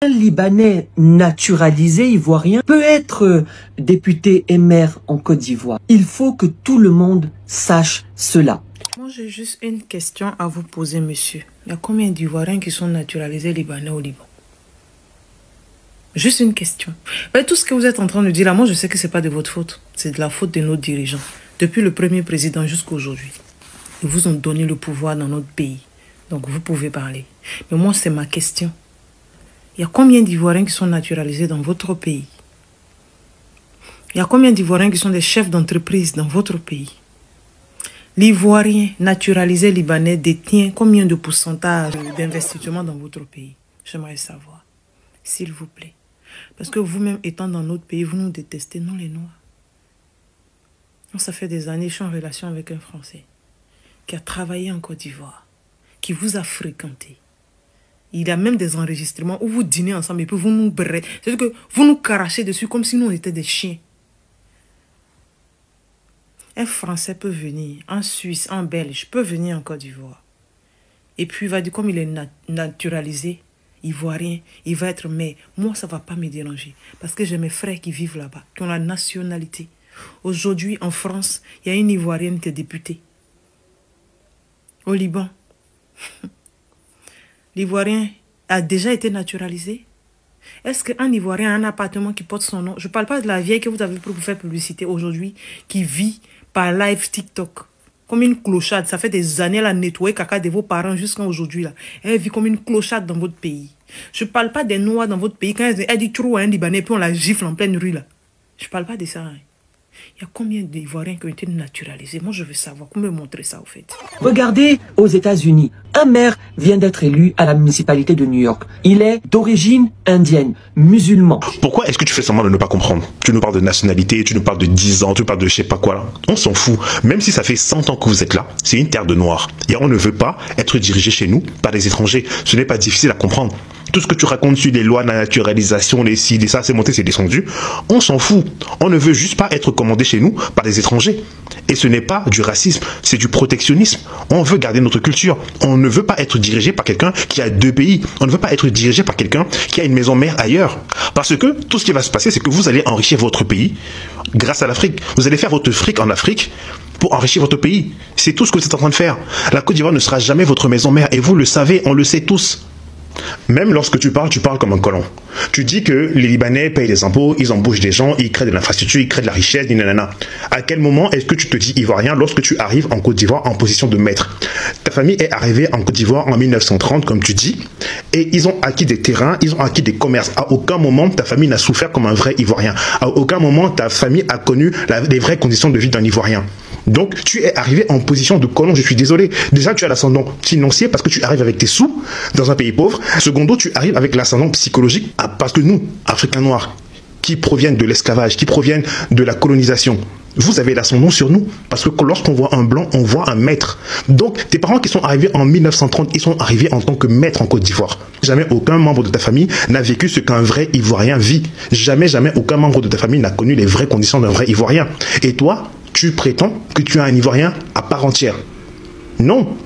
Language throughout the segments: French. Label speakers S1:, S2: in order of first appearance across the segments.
S1: Un Libanais naturalisé ivoirien peut être député et maire en Côte d'Ivoire. Il faut que tout le monde sache cela.
S2: Moi, j'ai juste une question à vous poser, monsieur. Il y a combien d'Ivoiriens qui sont naturalisés libanais au Liban? Juste une question. Mais tout ce que vous êtes en train de dire là, moi, je sais que ce n'est pas de votre faute. C'est de la faute de nos dirigeants. Depuis le premier président jusqu'à aujourd'hui. Ils vous ont donné le pouvoir dans notre pays. Donc, vous pouvez parler. Mais moi, c'est ma question. Il y a combien d'Ivoiriens qui sont naturalisés dans votre pays? Il y a combien d'Ivoiriens qui sont des chefs d'entreprise dans votre pays? L'Ivoirien naturalisé libanais détient combien de pourcentage d'investissement dans votre pays? J'aimerais savoir, s'il vous plaît. Parce que vous-même, étant dans notre pays, vous nous détestez, nous les Noirs. Ça fait des années que je suis en relation avec un Français qui a travaillé en Côte d'Ivoire, qui vous a fréquenté. Il y a même des enregistrements où vous dînez ensemble et puis vous nous brûlez. C'est-à-dire que vous nous carachez dessus comme si nous on était des chiens. Un Français peut venir, un Suisse, un Belge peut venir en Côte d'Ivoire. Et puis il va dire comme il est naturalisé, ivoirien, il va être maire. Moi, ça ne va pas me déranger. Parce que j'ai mes frères qui vivent là-bas, qui ont la nationalité. Aujourd'hui, en France, il y a une Ivoirienne qui est députée. Au Liban. L'Ivoirien a déjà été naturalisé? Est-ce qu'un Ivoirien a un appartement qui porte son nom? Je ne parle pas de la vieille que vous avez pour vous faire publicité aujourd'hui, qui vit par live TikTok. Comme une clochade. Ça fait des années, elle a nettoyé caca de vos parents jusqu'à aujourd'hui. Elle vit comme une clochade dans votre pays. Je ne parle pas des Noirs dans votre pays. Quand elle dit trop à un Libanais, puis on la gifle en pleine rue. Là. Je ne parle pas de ça. Hein. Il y a combien d'Ivoiriens qui ont été naturalisés? Moi, je veux savoir. Comment me montrer ça, au fait?
S1: Regardez aux États-Unis. Un maire vient d'être élu à la municipalité de New York. Il est d'origine indienne, musulman.
S3: Pourquoi est-ce que tu fais semblant de ne pas comprendre? Tu nous parles de nationalité, tu nous parles de 10 ans, tu nous parles de je sais pas quoi là. On s'en fout. Même si ça fait 100 ans que vous êtes là, c'est une terre de noirs. Et on ne veut pas être dirigé chez nous par des étrangers. Ce n'est pas difficile à comprendre. Tout ce que tu racontes sur les lois de la naturalisation, les ci, les ça, c'est monté, c'est descendu. On s'en fout. On ne veut juste pas être commandé chez nous par des étrangers. Et ce n'est pas du racisme, c'est du protectionnisme. On veut garder notre culture. On ne veut pas être dirigé par quelqu'un qui a 2 pays. On ne veut pas être dirigé par quelqu'un qui a une maison mère ailleurs. Parce que tout ce qui va se passer, c'est que vous allez enrichir votre pays grâce à l'Afrique. Vous allez faire votre fric en Afrique pour enrichir votre pays. C'est tout ce que vous êtes en train de faire. La Côte d'Ivoire ne sera jamais votre maison mère. Et vous le savez, on le sait tous. Même lorsque tu parles comme un colon. Tu dis que les Libanais payent des impôts, ils embauchent des gens, ils créent de l'infrastructure, ils créent de la richesse, nanana. À quel moment est-ce que tu te dis ivoirien lorsque tu arrives en Côte d'Ivoire en position de maître? Ta famille est arrivée en Côte d'Ivoire en 1930, comme tu dis, et ils ont acquis des terrains, ils ont acquis des commerces. À aucun moment, ta famille n'a souffert comme un vrai Ivoirien. À aucun moment, ta famille a connu les vraies conditions de vie d'un Ivoirien. Donc, tu es arrivé en position de colon, je suis désolé. Déjà, tu as l'ascendant financier parce que tu arrives avec tes sous dans un pays pauvre. Secondo, tu arrives avec l'ascendant psychologique parce que nous, Africains noirs, qui proviennent de l'esclavage, qui proviennent de la colonisation, vous avez l'ascendant sur nous. Parce que lorsqu'on voit un blanc, on voit un maître. Donc, tes parents qui sont arrivés en 1930, ils sont arrivés en tant que maîtres en Côte d'Ivoire. Jamais aucun membre de ta famille n'a vécu ce qu'un vrai Ivoirien vit. Jamais aucun membre de ta famille n'a connu les vraies conditions d'un vrai Ivoirien. Et toi, tu prétends que tu es un Ivoirien à part entière. Non,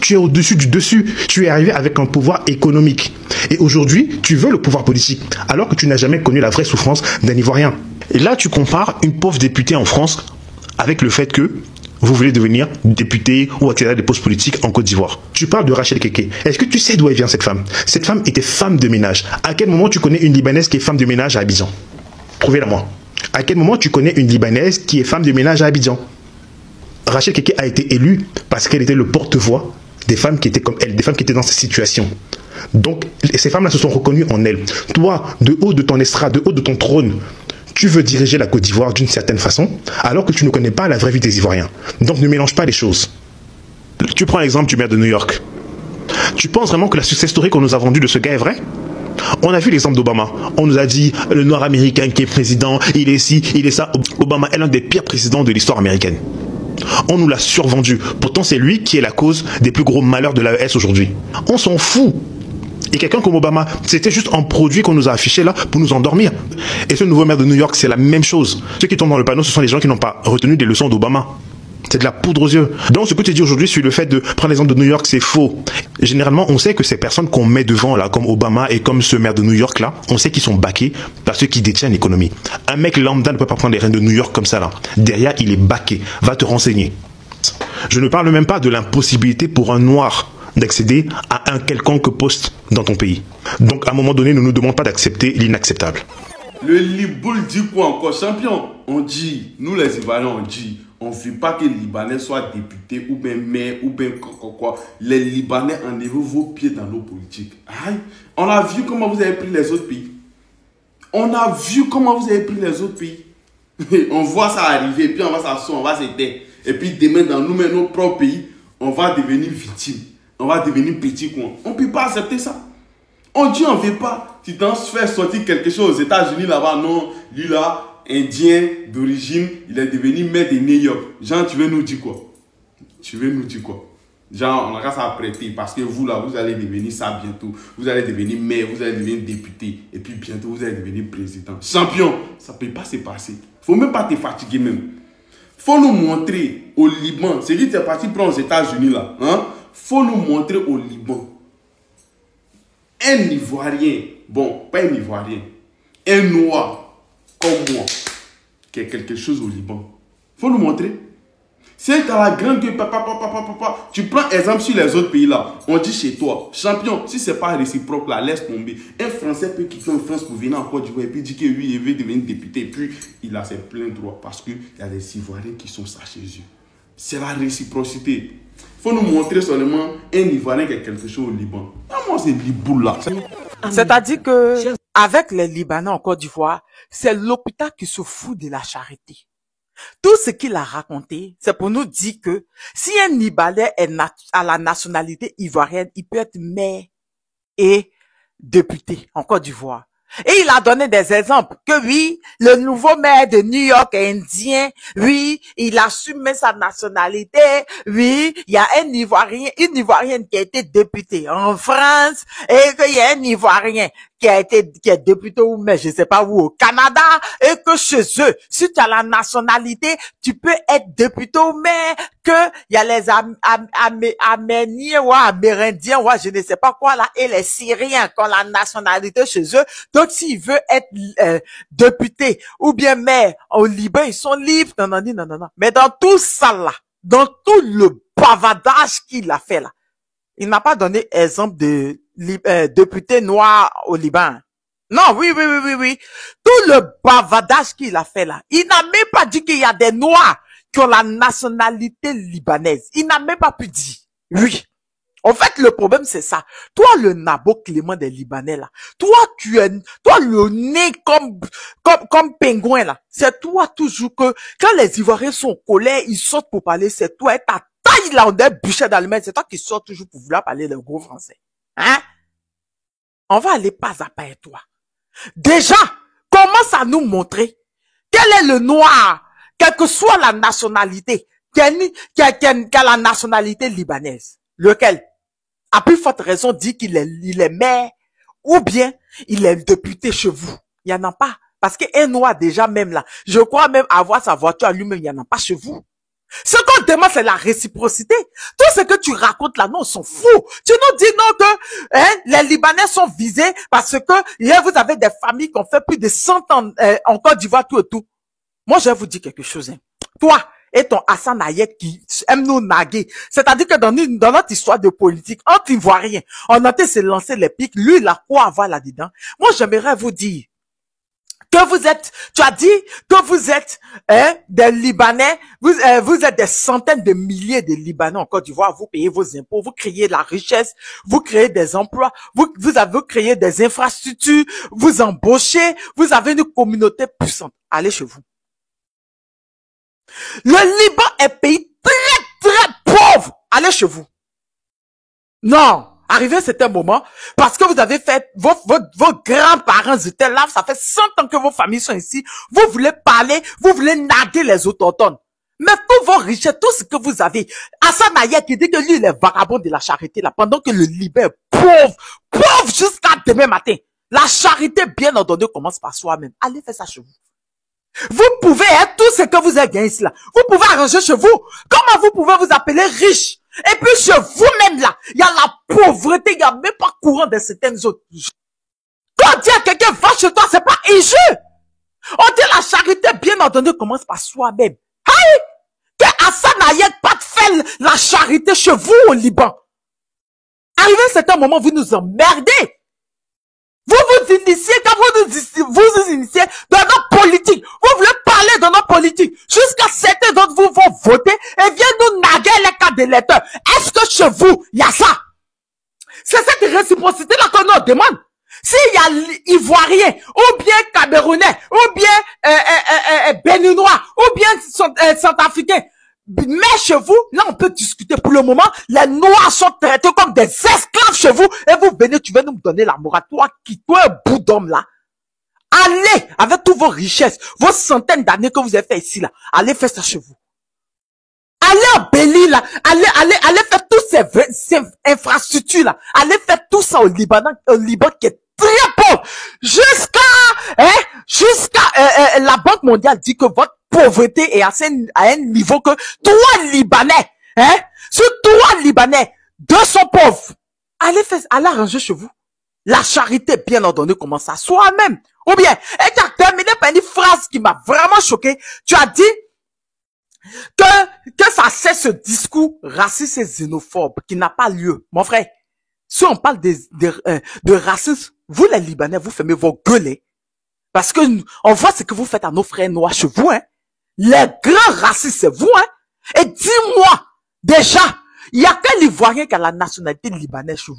S3: tu es au-dessus du dessus. Tu es arrivé avec un pouvoir économique. Et aujourd'hui, tu veux le pouvoir politique, alors que tu n'as jamais connu la vraie souffrance d'un Ivoirien. Et là, tu compares une pauvre députée en France avec le fait que vous voulez devenir député ou accéder à des postes politiques en Côte d'Ivoire. Tu parles de Rachel Keke. Est-ce que tu sais d'où elle vient, cette femme? Cette femme était femme de ménage. À quel moment tu connais une Libanaise qui est femme de ménage à Abidjan? Prouvez-la moi. À quel moment tu connais une Libanaise qui est femme de ménage à Abidjan? Rachel Keke a été élue parce qu'elle était le porte-voix des femmes qui étaient comme elle, des femmes qui étaient dans cette situation. Donc, ces femmes-là se sont reconnues en elle. Toi, de haut de ton estrade, de haut de ton trône, tu veux diriger la Côte d'Ivoire d'une certaine façon, alors que tu ne connais pas la vraie vie des Ivoiriens. Donc, ne mélange pas les choses. Tu prends l'exemple du maire de New York. Tu penses vraiment que la success story qu'on nous a vendue de ce gars est vraie? On a vu l'exemple d'Obama. On nous a dit, le noir américain qui est président, il est ci, il est ça. Obama est l'un des pires présidents de l'histoire américaine. On nous l'a survendu. Pourtant, c'est lui qui est la cause des plus gros malheurs de l'AES aujourd'hui. On s'en fout. Et quelqu'un comme Obama, c'était juste un produit qu'on nous a affiché là pour nous endormir. Et ce nouveau maire de New York, c'est la même chose. Ceux qui tombent dans le panneau, ce sont les gens qui n'ont pas retenu des leçons d'Obama. C'est de la poudre aux yeux. Donc, ce que tu dis aujourd'hui sur le fait de prendre l'exemple de New York, c'est faux. Généralement, on sait que ces personnes qu'on met devant, là, comme Obama et comme ce maire de New York, là, on sait qu'ils sont backés par ceux qui détiennent l'économie. Un mec lambda ne peut pas prendre les rênes de New York comme ça, là. Derrière, il est backé. Va te renseigner. Je ne parle même pas de l'impossibilité pour un noir d'accéder à un quelconque poste dans ton pays. Donc, à un moment donné, ne nous demande pas d'accepter l'inacceptable.
S4: Le Liboul dit quoi encore, champion? On dit, nous les Ivoiriens, on ne veut pas que les Libanais soient députés ou bien maires ou bien quoi. Les Libanais enlèvent vos pieds dans nos politiques. Aïe, on a vu comment vous avez pris les autres pays. On a vu comment vous avez pris les autres pays. On voit ça arriver, puis on va s'asseoir, on va s'aider. Et puis demain, dans nous-mêmes, nos propres pays, on va devenir victime. On va devenir petit coin. On ne peut pas accepter ça. On dit on ne veut pas. Tu t'en fais sortir quelque chose aux États-Unis là-bas, non, lui là, indien d'origine, il est devenu maire de New York. Genre, tu veux nous dire quoi? Tu veux nous dire quoi? Genre, on a qu'à s'apprêter parce que vous là, vous allez devenir ça bientôt. Vous allez devenir maire, vous allez devenir député. Et puis bientôt, vous allez devenir président. Champion, ça ne peut pas se passer. Il ne faut même pas te fatiguer même. Il faut nous montrer au Liban, c'est qui est parti prendre aux États-Unis là. Il faut nous montrer au Liban. Un Ivoirien, bon, pas un Ivoirien, un Noir comme moi, qui a quelque chose au Liban. Il faut nous montrer. C'est dans la grande gueule, papa. Tu prends exemple sur les autres pays là. On dit chez toi, champion, si c'est pas réciproque là, laisse tomber. Un Français peut quitter en France pour venir en Côte d'Ivoire et puis dire que lui, il veut devenir député. Et puis, il a ses pleins droits parce qu'il y a des Ivoiriens qui sont ça chez eux. C'est la réciprocité. Il faut nous montrer seulement un Ivoirien qui a quelque chose au Liban. Moi, c'est Liboul là.
S5: C'est-à-dire que, avec les Libanais en Côte d'Ivoire, c'est l'hôpital qui se fout de la charité. Tout ce qu'il a raconté, c'est pour nous dire que si un Libanais est à la nationalité ivoirienne, il peut être maire et député en Côte d'Ivoire. Et il a donné des exemples que oui, le nouveau maire de New York est indien, oui, il assume sa nationalité, oui, il y a un Ivoirien, une Ivoirienne qui a été députée en France, et qu'il y a un Ivoirien qui est député ou mais je sais pas où au Canada, et que chez eux, si tu as la nationalité, tu peux être député ou maire, que il y a les Améniens ou Amérindiens ou je ne sais pas quoi là, et les Syriens qui ont la nationalité chez eux. Donc s'il veut être député ou bien maire au Liban, ils sont libres. Non. Mais dans tout ça là, dans tout le bavardage qu'il a fait là, il n'a pas donné exemple de député noir au Liban. Non, oui. Tout le bavardage qu'il a fait là, il n'a même pas dit qu'il y a des noirs qui ont la nationalité libanaise. Il n'a même pas pu dire. Oui. En fait, le problème, c'est ça. Toi, le Nabo Clément des Libanais, là. Toi, le nez comme pingouin, là. C'est toi toujours que, quand les Ivoiriens sont en colère, ils sortent pour parler, c'est toi, et ta Thaïlandais bûcher d'Allemagne, c'est toi qui sors toujours pour vouloir parler le gros français. Hein? On va aller pas à pas avec toi. Déjà, commence à nous montrer quel est le noir, quelle que soit la nationalité, qui a la nationalité libanaise. Lequel? À plus forte raison dit qu'il est maire ou bien il est député chez vous. Il n'y en a pas. Parce qu'un noir déjà même là, je crois même avoir sa voiture à lui-même, il n'y en a pas chez vous. Ce qu'on demande, c'est la réciprocité. Tout ce que tu racontes là, non, on s'en fout. Tu nous dis non que les Libanais sont visés parce que vous avez des familles qui ont fait plus de 100 ans en Côte d'Ivoire, tout et tout. Moi, je vais vous dire quelque chose. Hein. Toi et ton Hassan Ayek qui aime nous naguer. C'est-à-dire que dans notre histoire de politique, entre Ivoiriens, on a été se lancer les pics. Lui, il a quoi à voir là-dedans? Moi, j'aimerais vous dire que vous êtes, tu as dit que vous êtes des Libanais, vous êtes des centaines de milliers de Libanais en Côte d'Ivoire, vous payez vos impôts, vous créez la richesse, vous créez des emplois, vous avez créé des infrastructures, vous embauchez, vous avez une communauté puissante. Allez chez vous. Le Liban est un pays très pauvre. Allez chez vous. Non. Arrivé à un certain moment, parce que vous avez fait, vos grands-parents étaient là, ça fait 100 ans que vos familles sont ici, vous voulez parler, vous voulez naguer les autochtones. Mais tous vos richesses, tout ce que vous avez, Hassan Ayek qui dit que lui, il est vagabond de la charité là, pendant que le Liban est pauvre jusqu'à demain matin. La charité bien ordonnée commence par soi-même. Allez faire ça chez vous. Vous pouvez être tout ce que vous êtes gagné là. Vous pouvez arranger chez vous. Comment vous pouvez vous appeler riche? Et puis chez vous-même là, il y a la pauvreté, il n'y a même pas courant de certaines autres. Quand on dit à quelqu'un va chez toi, c'est pas injuste. On dit la charité bien ordonnée commence par soi-même. Aïe! Que Hassan Hayek pas fait la charité chez vous au Liban. Arrivé à un certain moment, vous nous emmerdez. Vous vous initiez, quand vous initiez dans notre politique, vous voulez parler de notre politique, jusqu'à certains d'entre vous vont voter et viennent nous naguer les cartes d'électeurs. Est-ce que chez vous, il y a ça? C'est cette réciprocité-là qu'on nous demande. S'il y a Ivoirien, ou bien Camerounais, ou bien Béninois, ou bien Centrafricain, mais chez vous, là on peut discuter. Pour le moment, les Noirs sont traités comme des esclaves chez vous, et vous venez, tu veux nous donner la morale. Toi, un bout d'homme là, allez, avec toutes vos richesses, vos centaines d'années que vous avez fait ici là, allez faire ça chez vous. Allez en Béli là, allez faire toutes ces infrastructures là, allez faire tout ça au Liban qui est très pauvre. Jusqu'à la Banque mondiale dit que votre pauvreté est à un niveau que 3 Libanais, sur 3 Libanais, 2 sont pauvres. Allez arranger chez vous. La charité bien ordonnée commence à soi-même. Ou bien, et tu as terminé par une phrase qui m'a vraiment choqué. Tu as dit que ça c'est ce discours raciste et xénophobe qui n'a pas lieu. Mon frère, si on parle de racisme, vous les Libanais, vous fermez vos gueules. Parce que on voit ce que vous faites à nos frères noirs chez vous. Les grands racistes, c'est vous. Et dis-moi, déjà, il y a quel Ivoirien qui a la nationalité libanaise chez vous?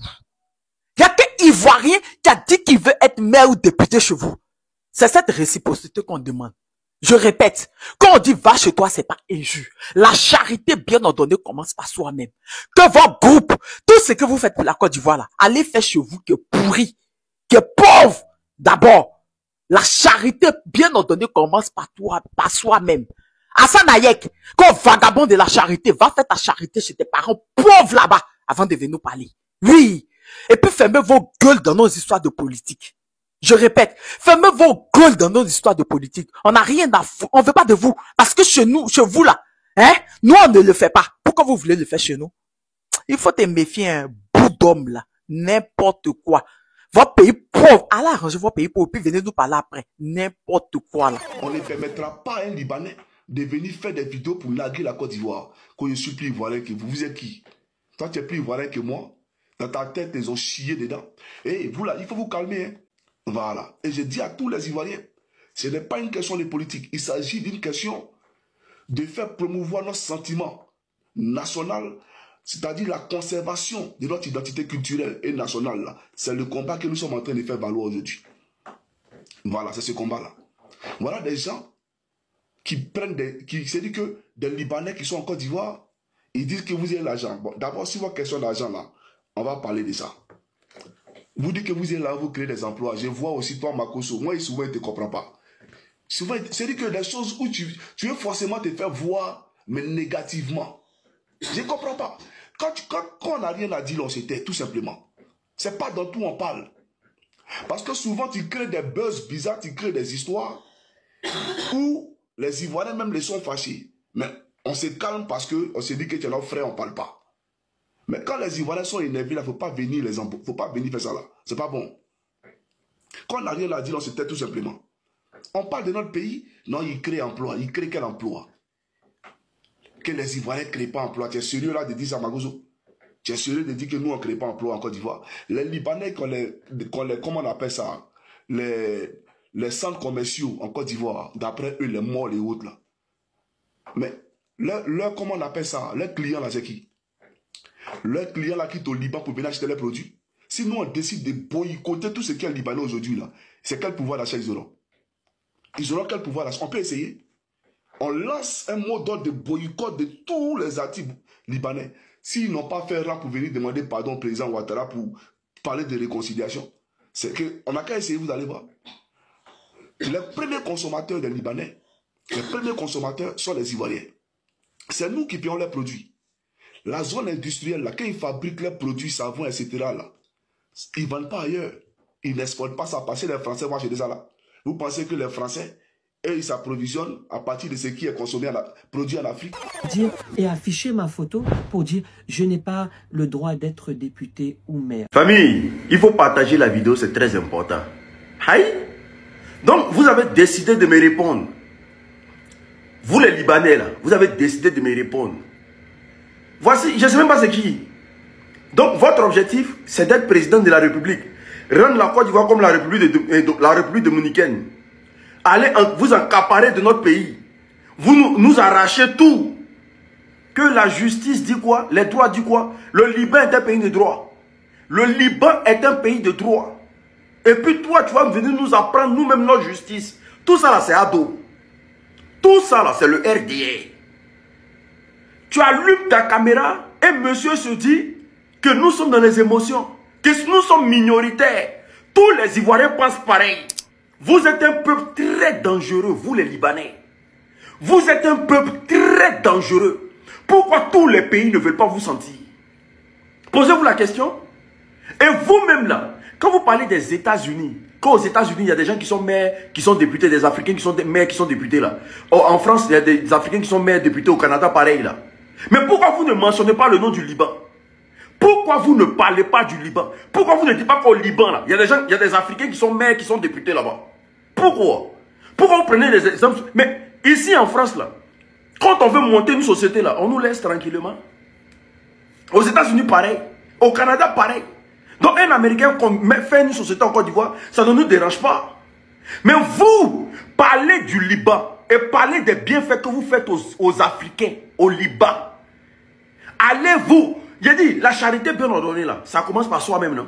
S5: Il y a quel Ivoirien qui a dit qu'il veut être maire ou député chez vous? C'est cette réciprocité qu'on demande. Je répète, quand on dit va chez toi, c'est pas injuste. La charité bien ordonnée commence par soi-même. Que votre groupe, tout ce que vous faites pour la Côte d'Ivoire là, allez faire chez vous qui est pourri, qui est pauvre. D'abord, la charité bien ordonnée commence par toi, par soi-même. Hassan Hayek, quand vagabond de la charité, va faire ta charité chez tes parents pauvres là-bas avant de venir nous parler. Oui. Et puis fermez vos gueules dans nos histoires de politique. Je répète, fermez vos gueules dans nos histoires de politique. On n'a rien à foutre, on veut pas de vous. Parce que chez nous, chez vous là, nous on ne le fait pas. Pourquoi vous voulez le faire chez nous? Il faut te méfier un bout d'homme là. N'importe quoi. Votre pays pauvre, allez arranger votre pays pauvre, puis venez nous parler après. N'importe quoi là.
S6: On ne permettra pas à un Libanais de venir faire des vidéos pour narguer la Côte d'Ivoire. Quand je suis plus ivoirien que vous. Vous êtes qui? Toi tu es plus ivoirien que moi. Dans ta tête, ils ont chié dedans. Et vous là, il faut vous calmer. Voilà. Et je dis à tous les Ivoiriens, ce n'est pas une question de politique. Il s'agit d'une question de faire promouvoir notre sentiment national, c'est-à-dire la conservation de notre identité culturelle et nationale. C'est le combat que nous sommes en train de faire valoir aujourd'hui. Voilà, c'est ce combat-là. Voilà des gens qui prennent qui se disent que des Libanais qui sont en Côte d'Ivoire, ils disent que vous avez l'argent. Bon, d'abord, si votre question d'argent là, on va parler de ça. Vous dites que vous êtes là, vous créez des emplois. Je vois aussi toi, Makoso. Moi, souvent, il ne te comprend pas. Souvent, c'est-à-dire que des choses où tu veux forcément te faire voir, mais négativement. Je ne comprends pas. Quand on n'a rien à dire, on se tait, tout simplement. Ce n'est pas dans tout on parle. Parce que souvent, tu crées des buzz bizarres, tu crées des histoires où les Ivoiriens même les sont fâchés. Mais on se calme parce qu'on se dit que tu es notre frère, on ne parle pas. Mais quand les Ivoiriens sont énervés, il ne faut pas venir faut pas venir faire ça là. C'est pas bon. Quand on n'a rien à dire, on se tait tout simplement. On parle de notre pays, non, il crée emploi. Il crée quel emploi? Que les Ivoiriens ne créent pas emploi. Tu es sérieux là de dire ça, Magozo? Tu es sérieux de dire que nous, on ne crée pas emploi en Côte d'Ivoire? Les Libanais, comment on appelle ça? Les centres commerciaux en Côte d'Ivoire, d'après eux, les malls et autres là. Mais, comment on appelle ça? Les clients là, c'est qui? Leurs clients là quittent au Liban pour venir acheter leurs produits. Si nous on décide de boycotter tout ce qui est Libanais aujourd'hui là, c'est quel pouvoir d'achat ils auront? Ils auront quel pouvoir d'achat? On peut essayer. On lance un mot d'ordre de boycott de tous les articles libanais. S'ils n'ont pas fait rang pour venir demander pardon au président Ouattara pour parler de réconciliation, c'est qu'on n'a qu'à essayer, vous allez voir. Les premiers consommateurs des Libanais, les premiers consommateurs sont les Ivoiriens. C'est nous qui payons leurs produits. La zone industrielle, là, quand ils fabriquent leurs produits, savons, etc., là, ils ne vendent pas ailleurs. Ils n'exportent pas ça parce que les Français vont acheter ça là. Vous pensez que les Français et il s'approvisionne à partir de ce qui est consommé, produit en Afrique.
S1: Dire et afficher ma photo pour dire je n'ai pas le droit d'être député ou maire.
S7: Famille, il faut partager la vidéo, c'est très important. Aïe. Donc, vous avez décidé de me répondre. Vous les Libanais là, vous avez décidé de me répondre. Voici, je ne sais même pas c'est qui. Donc, votre objectif, c'est d'être président de la République. Rendre la Côte d'Ivoire comme la République dominicaine. Allez vous accaparer de notre pays. Vous nous arrachez tout. Que la justice dit quoi? Les droits dit quoi? Le Liban est un pays de droit. Le Liban est un pays de droit. Et puis toi, tu vas venir nous apprendre nous-mêmes notre justice. Tout ça là, c'est ado. Tout ça là, c'est le RDA. Tu allumes ta caméra et monsieur se dit que nous sommes dans les émotions. Que nous sommes minoritaires. Tous les Ivoiriens pensent pareil. Vous êtes un peuple très dangereux, vous les Libanais. Vous êtes un peuple très dangereux. Pourquoi tous les pays ne veulent pas vous sentir? Posez-vous la question. Et vous-même là, quand vous parlez des États-Unis, qu'aux États-Unis, il y a des gens qui sont maires, qui sont députés, des Africains qui sont des maires, qui sont députés là. En France, il y a des Africains qui sont maires, députés, au Canada, pareil là. Mais pourquoi vous ne mentionnez pas le nom du Liban? Pourquoi vous ne parlez pas du Liban? Pourquoi vous ne dites pas qu'au Liban, là, il y a des gens, il y a des Africains qui sont maires, qui sont députés là-bas? Pourquoi? Pourquoi vous prenez des exemples? Mais ici en France, là, quand on veut monter une société, là, on nous laisse tranquillement. Aux États-Unis, pareil. Au Canada, pareil. Donc un Américain fait une société en Côte d'Ivoire, ça ne nous dérange pas. Mais vous, parlez du Liban et parlez des bienfaits que vous faites aux Africains, au Liban. Allez-vous. J'ai dit, la charité bien ordonnée là, ça commence par soi-même, non?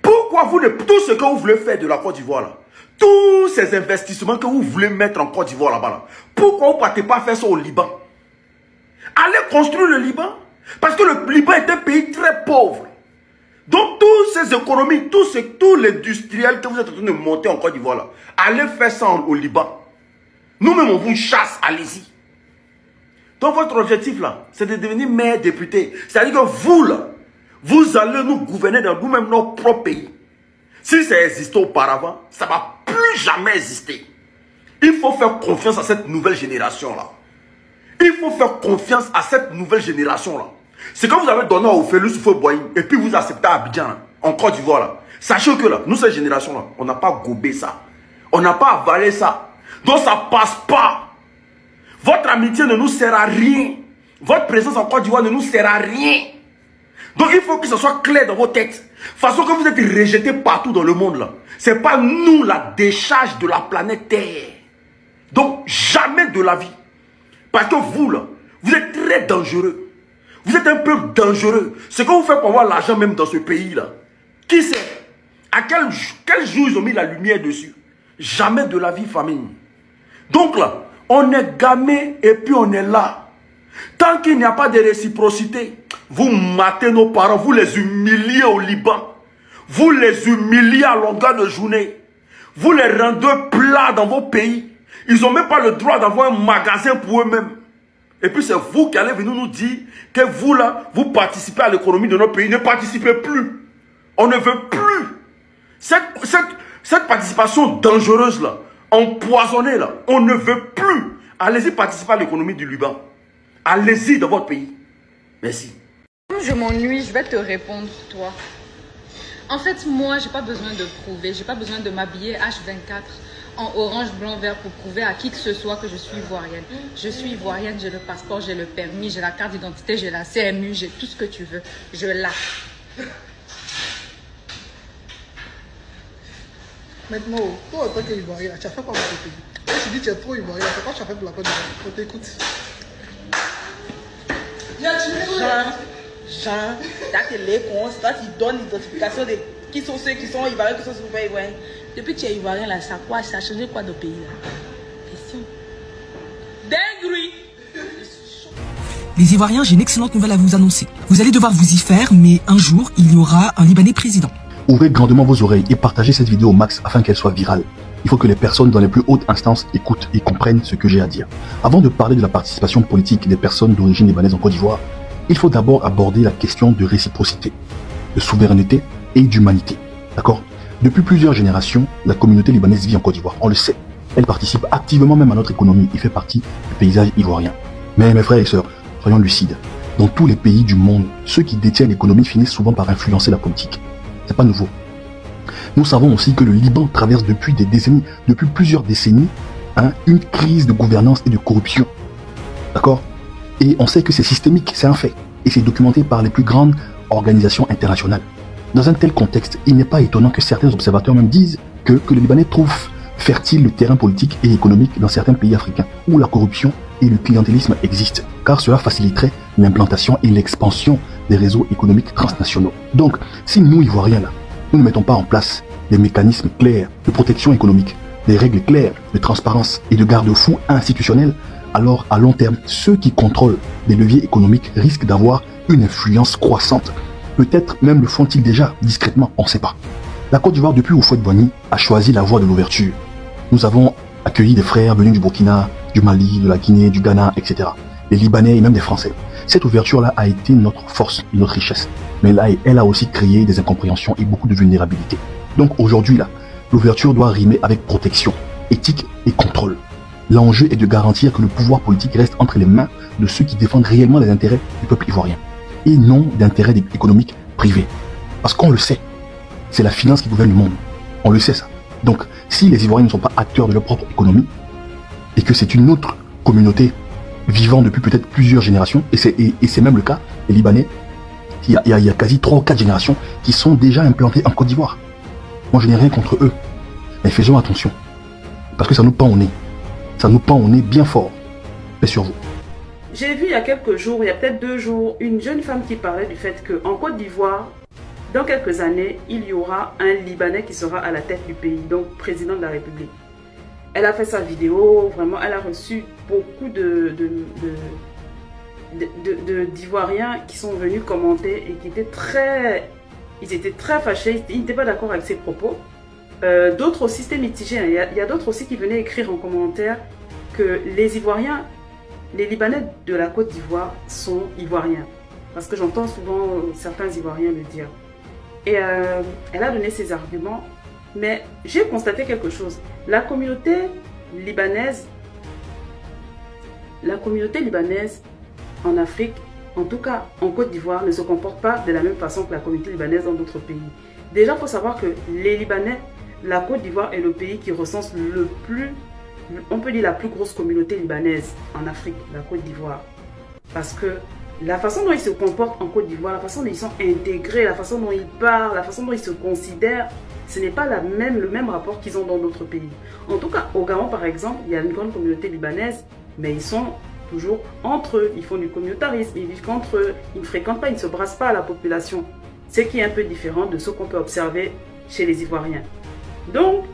S7: Pourquoi vous ne... Tout ce que vous voulez faire de la Côte d'Ivoire là, tous ces investissements que vous voulez mettre en Côte d'Ivoire là-bas, là, pourquoi vous ne partez pas faire ça au Liban? Allez construire le Liban. Parce que le Liban est un pays très pauvre. Donc toutes ces économies, tout l'industriel que vous êtes en train de monter en Côte d'Ivoire là, allez faire ça au Liban. Nous-mêmes on vous chasse, allez-y. Donc votre objectif là, c'est de devenir maire député. C'est-à-dire que vous là, vous allez nous gouverner dans nous-mêmes notre propre pays. Si ça existait auparavant, ça ne va plus jamais exister. Il faut faire confiance à cette nouvelle génération là. Il faut faire confiance à cette nouvelle génération là. C'est quand vous avez donné au Félix Houphouët-Boigny et puis vous acceptez à Abidjan là, en Côte d'Ivoire là. Sachez que là, nous cette génération là, on n'a pas gobé ça. On n'a pas avalé ça. Donc ça passe pas. Votre amitié ne nous sert à rien. Votre présence en Côte d'Ivoire ne nous sert à rien. Donc il faut que ce soit clair dans vos têtes. De toute façon que vous êtes rejetés partout dans le monde là. Ce n'est pas nous la décharge de la planète Terre. Donc jamais de la vie. Parce que vous là, vous êtes très dangereux. Vous êtes un peuple dangereux. Ce que vous faites pour avoir l'argent même dans ce pays là. Qui sait? À quel jour ils ont mis la lumière dessus? Jamais de la vie, famille. Donc là, on est gamé et puis on est là. Tant qu'il n'y a pas de réciprocité, vous matez nos parents, vous les humiliez au Liban. Vous les humiliez à longueur de journée. Vous les rendez plats dans vos pays. Ils n'ont même pas le droit d'avoir un magasin pour eux-mêmes. Et puis c'est vous qui allez venir nous dire que vous là, vous participez à l'économie de notre pays. Ne participez plus. On ne veut plus. Cette participation dangereuse là, empoisonnée là, on ne veut plus. Allez-y participer à l'économie du Liban. Allez-y dans votre pays. Merci.
S8: Comme je m'ennuie, je vais te répondre, toi. En fait, moi, j'ai pas besoin de prouver. J'ai pas besoin de m'habiller H24 en orange, blanc, vert pour prouver à qui que ce soit que je suis ivoirienne. Je suis ivoirienne, j'ai le passeport, j'ai le permis, j'ai la carte d'identité, j'ai la CMU, j'ai tout ce que tu veux. Je l'ai.
S9: Maintenant, toi, en tant qu'Ivoirien, tu as fait quoi pour ce pays? Moi, je dis que tu es trop Ivoirien, c'est quoi tu as fait pour la Côte d'Ivoire? On t'écoute.
S10: Jean, t'as que les cons, toi tu donnes l'identification de qui sont ceux qui sont Ivoiriens, qui sont pas Ivoiriens. Depuis que tu es Ivoirien, là, ça a changé quoi de pays là? Question. Dinguerie!
S11: Les Ivoiriens, j'ai une excellente nouvelle à vous annoncer. Vous allez devoir vous y faire, mais un jour, il y aura un Libanais président.
S12: Ouvrez grandement vos oreilles et partagez cette vidéo au max afin qu'elle soit virale. Il faut que les personnes dans les plus hautes instances écoutent et comprennent ce que j'ai à dire. Avant de parler de la participation politique des personnes d'origine libanaise en Côte d'Ivoire, il faut d'abord aborder la question de réciprocité, de souveraineté et d'humanité. D'accord? Depuis plusieurs générations, la communauté libanaise vit en Côte d'Ivoire, on le sait. Elle participe activement même à notre économie et fait partie du paysage ivoirien. Mais mes frères et sœurs, soyons lucides. Dans tous les pays du monde, ceux qui détiennent l'économie finissent souvent par influencer la politique. C'est pas nouveau. Nous savons aussi que le Liban traverse depuis des décennies, depuis plusieurs décennies, une crise de gouvernance et de corruption. D'accord? Et on sait que c'est systémique, c'est un fait. Et c'est documenté par les plus grandes organisations internationales. Dans un tel contexte, il n'est pas étonnant que certains observateurs même disent que les Libanais trouvent fertile le terrain politique et économique dans certains pays africains où la corruption et le clientélisme existent, car cela faciliterait l'implantation et l'expansion des réseaux économiques transnationaux. Donc, si nous, Ivoiriens, là, nous ne mettons pas en place des mécanismes clairs de protection économique, des règles claires de transparence et de garde-fous institutionnels, alors à long terme, ceux qui contrôlent des leviers économiques risquent d'avoir une influence croissante. Peut-être même le font-ils déjà, discrètement, on ne sait pas. La Côte d'Ivoire, depuis Houphouët-Boigny, a choisi la voie de l'ouverture. Nous avons accueilli des frères venus du Burkina, du Mali, de la Guinée, du Ghana, etc. Les Libanais et même des Français. Cette ouverture-là a été notre force et notre richesse. Mais là, elle a aussi créé des incompréhensions et beaucoup de vulnérabilité. Donc aujourd'hui, là, l'ouverture doit rimer avec protection, éthique et contrôle. L'enjeu est de garantir que le pouvoir politique reste entre les mains de ceux qui défendent réellement les intérêts du peuple ivoirien et non d'intérêts économiques privés. Parce qu'on le sait, c'est la finance qui gouverne le monde. On le sait ça. Donc, si les Ivoiriens ne sont pas acteurs de leur propre économie et que c'est une autre communauté vivant depuis peut-être plusieurs générations, et c'est même le cas, les Libanais, il y a quasi 3 ou 4 générations qui sont déjà implantées en Côte d'Ivoire. Moi, je n'ai rien contre eux. Mais faisons attention. Parce que ça nous pend au nez. Ça nous pend au nez bien fort. Paix sur vous.
S2: J'ai vu il y a quelques jours, il y a peut-être 2 jours, une jeune femme qui parlait du fait qu'en Côte d'Ivoire, dans quelques années, il y aura un Libanais qui sera à la tête du pays, donc président de la République. Elle a fait sa vidéo, vraiment, elle a reçu beaucoup d'Ivoiriens qui sont venus commenter et qui étaient ils étaient très fâchés, ils n'étaient pas d'accord avec ses propos. D'autres aussi, c'était mitigé. Il y a d'autres aussi qui venaient écrire en commentaire que les Ivoiriens, les Libanais de la Côte d'Ivoire sont Ivoiriens. Parce que j'entends souvent certains Ivoiriens le dire. Et elle a donné ses arguments. Mais j'ai constaté quelque chose. La communauté libanaise en Afrique, en tout cas en Côte d'Ivoire, ne se comporte pas de la même façon que la communauté libanaise dans d'autres pays. Déjà, il faut savoir que les Libanais, la Côte d'Ivoire est le pays qui recense le plus, on peut dire la plus grosse communauté libanaise en Afrique, la Côte d'Ivoire. Parce que la façon dont ils se comportent en Côte d'Ivoire, la façon dont ils sont intégrés, la façon dont ils parlent, la façon dont ils se considèrent, ce n'est pas le même rapport qu'ils ont dans d'autres pays. En tout cas, au Gabon par exemple, il y a une grande communauté libanaise, mais ils sont toujours entre eux, ils font du communautarisme, ils vivent qu'entre eux, ils ne fréquentent pas, ils ne se brassent pas à la population. Ce qui est un peu différent de ce qu'on peut observer chez les Ivoiriens. Donc,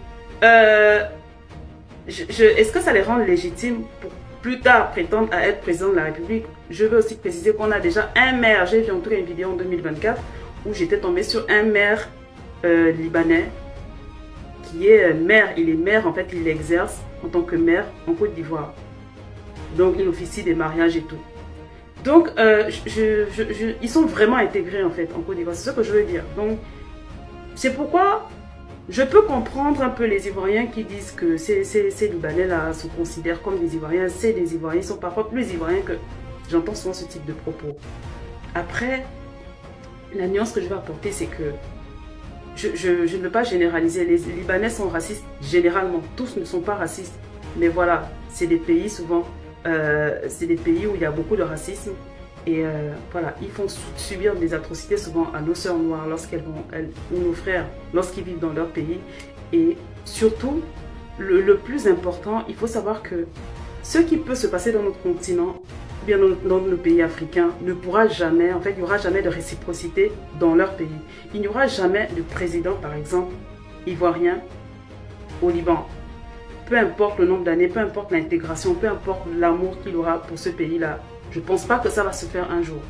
S2: est-ce que ça les rend légitimes pour plus tard prétendre à être président de la République? Je veux aussi préciser qu'on a déjà un maire, j'ai vu en tout cas une vidéo en 2024 où j'étais tombée sur un maire libanais qui est maire. Il est maire, en fait, il exerce en tant que maire en Côte d'Ivoire. Donc, il officie des mariages et tout. Donc, ils sont vraiment intégrés en fait en Côte d'Ivoire, c'est ce que je veux dire. Donc, c'est pourquoi je peux comprendre un peu les Ivoiriens qui disent que ces Libanais-là se considèrent comme des Ivoiriens. C'est des Ivoiriens, ils sont parfois plus Ivoiriens que... J'entends souvent ce type de propos. Après, la nuance que je vais apporter, c'est que je ne veux pas généraliser. Les Libanais sont racistes généralement. Tous ne sont pas racistes. Mais voilà, c'est des pays souvent... c'est des pays où il y a beaucoup de racisme et voilà, ils font subir des atrocités souvent à nos sœurs noires ou nos frères lorsqu'ils vivent dans leur pays. Et surtout, le plus important, il faut savoir que ce qui peut se passer dans notre continent, bien dans nos pays africains, ne pourra jamais, en fait, il n'y aura jamais de réciprocité dans leur pays. Il n'y aura jamais de président, par exemple, ivoirien au Liban. Peu importe le nombre d'années, peu importe l'intégration, peu importe l'amour qu'il aura pour ce pays-là, je ne pense pas que ça va se faire un jour.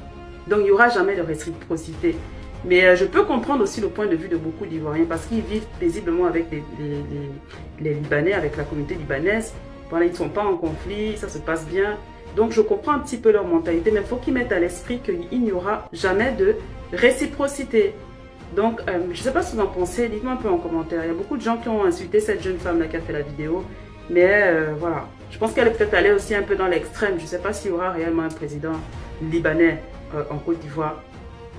S2: Donc il n'y aura jamais de réciprocité. Mais je peux comprendre aussi le point de vue de beaucoup d'Ivoiriens parce qu'ils vivent paisiblement avec les Libanais, avec la communauté libanaise. Voilà, ils ne sont pas en conflit, ça se passe bien. Donc je comprends un petit peu leur mentalité, mais il faut qu'ils mettent à l'esprit qu'il n'y aura jamais de réciprocité. Donc, je ne sais pas ce que vous en pensez, dites-moi un peu en commentaire. Il y a beaucoup de gens qui ont insulté cette jeune femme-là qui a fait la vidéo.
S13: Mais voilà, je pense qu'elle est peut-être allée aussi un peu dans l'extrême. Je ne sais pas s'il y aura réellement un président libanais en Côte d'Ivoire.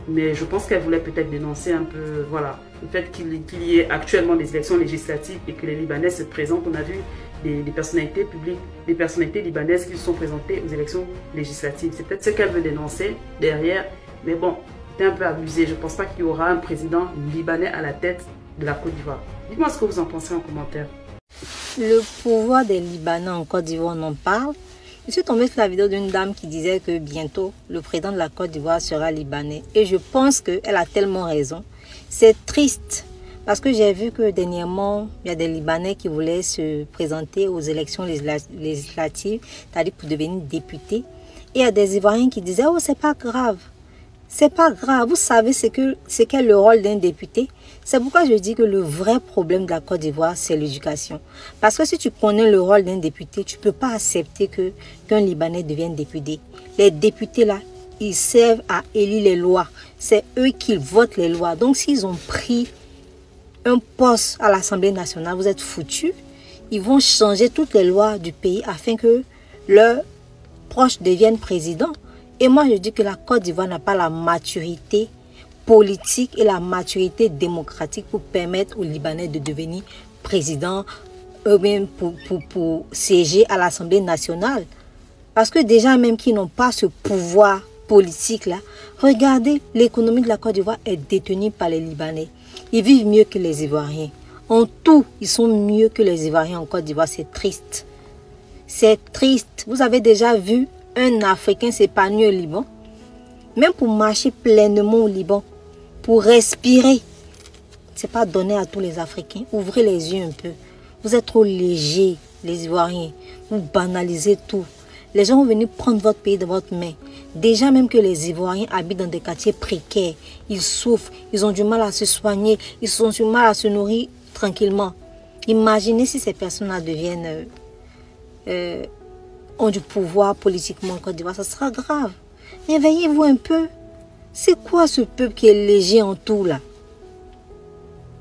S13: Mais je pense qu'elle voulait peut-être dénoncer un peu, voilà, le fait qu'il y ait actuellement des élections législatives et que les Libanais se présentent. On a vu des personnalités publiques, des personnalités libanaises qui se sont présentées aux élections législatives. C'est peut-être ce qu'elle veut dénoncer derrière. Mais bon, c'est un peu abusé. Je ne pense pas qu'il y aura un président libanais à la tête de la Côte d'Ivoire. Dites-moi ce que vous en pensez en commentaire.
S14: Le pouvoir des Libanais en Côte d'Ivoire, on en parle. Je suis tombée sur la vidéo d'une dame qui disait que bientôt, le président de la Côte d'Ivoire sera libanais. Et je pense qu'elle a tellement raison. C'est triste parce que j'ai vu que dernièrement, il y a des Libanais qui voulaient se présenter aux élections législatives, c'est-à-dire pour devenir députés. Et il y a des Ivoiriens qui disaient « Oh, c'est pas grave. C'est pas grave. Vous savez ce qu'est le rôle d'un député. » C'est pourquoi je dis que le vrai problème de la Côte d'Ivoire, c'est l'éducation. Parce que si tu connais le rôle d'un député, tu ne peux pas accepter qu'un Libanais devienne député. Les députés, là, ils servent à élire les lois. C'est eux qui votent les lois. Donc, s'ils ont pris un poste à l'Assemblée nationale, vous êtes foutus. Ils vont changer toutes les lois du pays afin que leurs proches deviennent présidents. Et moi, je dis que la Côte d'Ivoire n'a pas la maturité politique et la maturité démocratique pour permettre aux Libanais de devenir président eux-mêmes pour siéger à l'Assemblée nationale. Parce que déjà même qu'ils n'ont pas ce pouvoir politique-là, regardez, l'économie de la Côte d'Ivoire est détenue par les Libanais. Ils vivent mieux que les Ivoiriens. En tout, ils sont mieux que les Ivoiriens en Côte d'Ivoire. C'est triste. C'est triste. Vous avez déjà vu un Africain s'épanouir au Liban? Même pour marcher pleinement au Liban, pour respirer, ce n'est pas donné à tous les Africains. Ouvrez les yeux un peu. Vous êtes trop légers, les Ivoiriens. Vous banalisez tout. Les gens vont venir prendre votre pays de votre main. Déjà même que les Ivoiriens habitent dans des quartiers précaires. Ils souffrent, ils ont du mal à se soigner, ils ont du mal à se nourrir tranquillement. Imaginez si ces personnes-là deviennent... ont du pouvoir politiquement en Côte d'Ivoire, ça sera grave. Réveillez-vous un peu. C'est quoi ce peuple qui est léger en tout là?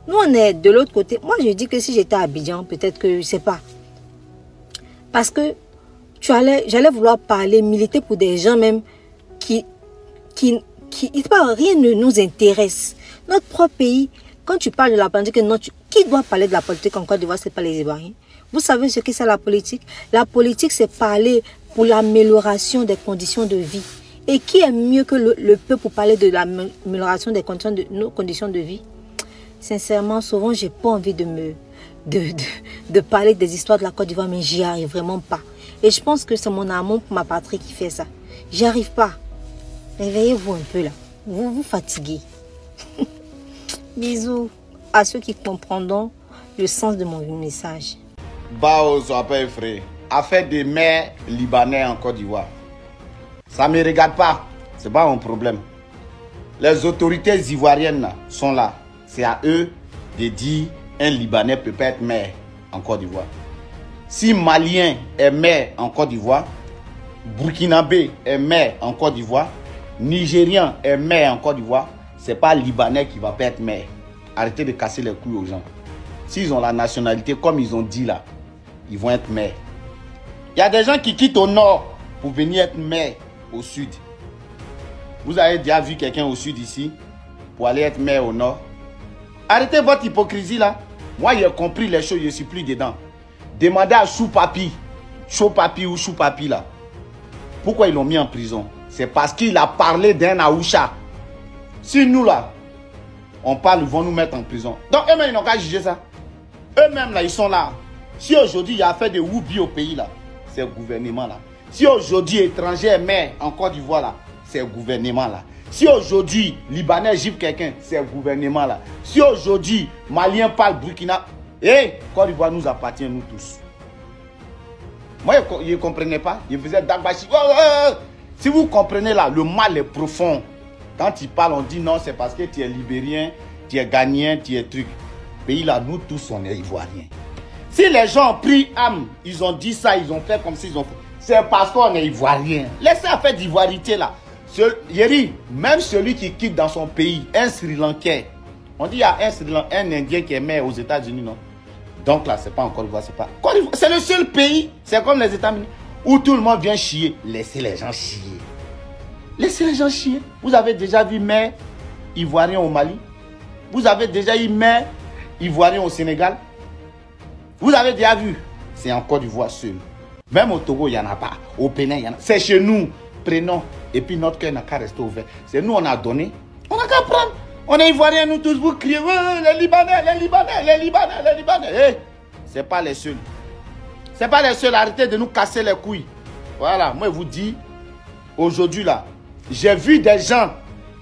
S14: Nous on est de l'autre côté. Moi je dis que si j'étais à Abidjan, peut-être que je sais pas. Parce que j'allais vouloir parler, militer pour des gens même qui rien ne nous intéresse. Notre propre pays, quand tu parles de la politique, qui doit parler de la politique en Côte d'Ivoire, c'est pas les Ivoiriens. Vous savez ce que c'est la politique? La politique, c'est parler pour l'amélioration des conditions de vie. Et qui est mieux que le peuple pour parler de l'amélioration des conditions de nos conditions de vie? Sincèrement, souvent, j'ai pas envie de parler des histoires de la Côte d'Ivoire, mais j'y arrive vraiment pas. Et je pense que c'est mon amour pour ma patrie qui fait ça. J'y arrive pas. Réveillez-vous un peu là. Vous vous fatiguez. Bisous à ceux qui comprendront le sens de mon message.
S15: Bao soit pas effrayé. Affaire des maires libanais en Côte d'Ivoire. Ça ne me regarde pas. Ce n'est pas mon problème. Les autorités ivoiriennes sont là. C'est à eux de dire un Libanais peut pas être maire en Côte d'Ivoire. Si Malien est maire en Côte d'Ivoire, Burkinabé est maire en Côte d'Ivoire, Nigérien est maire en Côte d'Ivoire, ce n'est pas Libanais qui va pas être maire. Arrêtez de casser les couilles aux gens. S'ils ont la nationalité, comme ils ont dit là, ils vont être maires. Il y a des gens qui quittent au nord pour venir être maire au sud. Vous avez déjà vu quelqu'un au sud ici pour aller être maire au nord? Arrêtez votre hypocrisie là. Moi j'ai compris les choses, je ne suis plus dedans. Demandez à Choupapi ou Choupapi là. Pourquoi ils l'ont mis en prison? C'est parce qu'il a parlé d'un Aoucha. Si nous là, on parle, ils vont nous mettre en prison. Donc eux-mêmes ils n'ont qu'à juger ça. Eux-mêmes là, ils sont là. Si aujourd'hui il y a affaire de Woubi au pays là, c'est le gouvernement là. Si aujourd'hui étranger est maire en Côte d'Ivoire là, c'est le gouvernement là. Si aujourd'hui Libanais gifle quelqu'un, c'est le gouvernement là. Si aujourd'hui Malien parle Burkina, Côte d'Ivoire nous appartient nous tous. Moi je ne comprenais pas, je faisais Dagbashi. Si vous comprenez là, le mal est profond. Quand ils parlent, on dit non, c'est parce que tu es libérien, tu es ghanéen, tu es truc. Pays là, nous tous on est ivoiriens. Si les gens ont pris âme, ils ont dit ça, ils ont fait comme s'ils ont fait. C'est parce qu'on est ivoirien. Laissez la fête d'ivoirité là. Yeri, même celui qui quitte dans son pays, un Sri Lankais. On dit il y a un Indien qui est maire aux États-Unis, non? Donc là, c'est pas en Côte d'Ivoire, c'est pas... C'est le seul pays, c'est comme les États-Unis, où tout le monde vient chier. Laissez les gens chier. Laissez les gens chier. Vous avez déjà vu maire ivoirien au Mali? Vous avez déjà eu maire ivoirien au Sénégal? Vous avez déjà vu? C'est en Côte d'Ivoire seul. Même au Togo, il n'y en a pas. Au Bénin, il y en a. C'est chez nous. Prenons. Et puis notre cœur n'a qu'à rester ouvert. C'est nous, on a donné. On n'a qu'à prendre. On est ivoiriens, nous tous, vous criez, les Libanais, les Libanais, les Libanais, les Libanais. Hey, c'est pas les seuls. C'est pas les seuls. Arrêtez de nous casser les couilles. Voilà, moi je vous dis, aujourd'hui là, j'ai vu des gens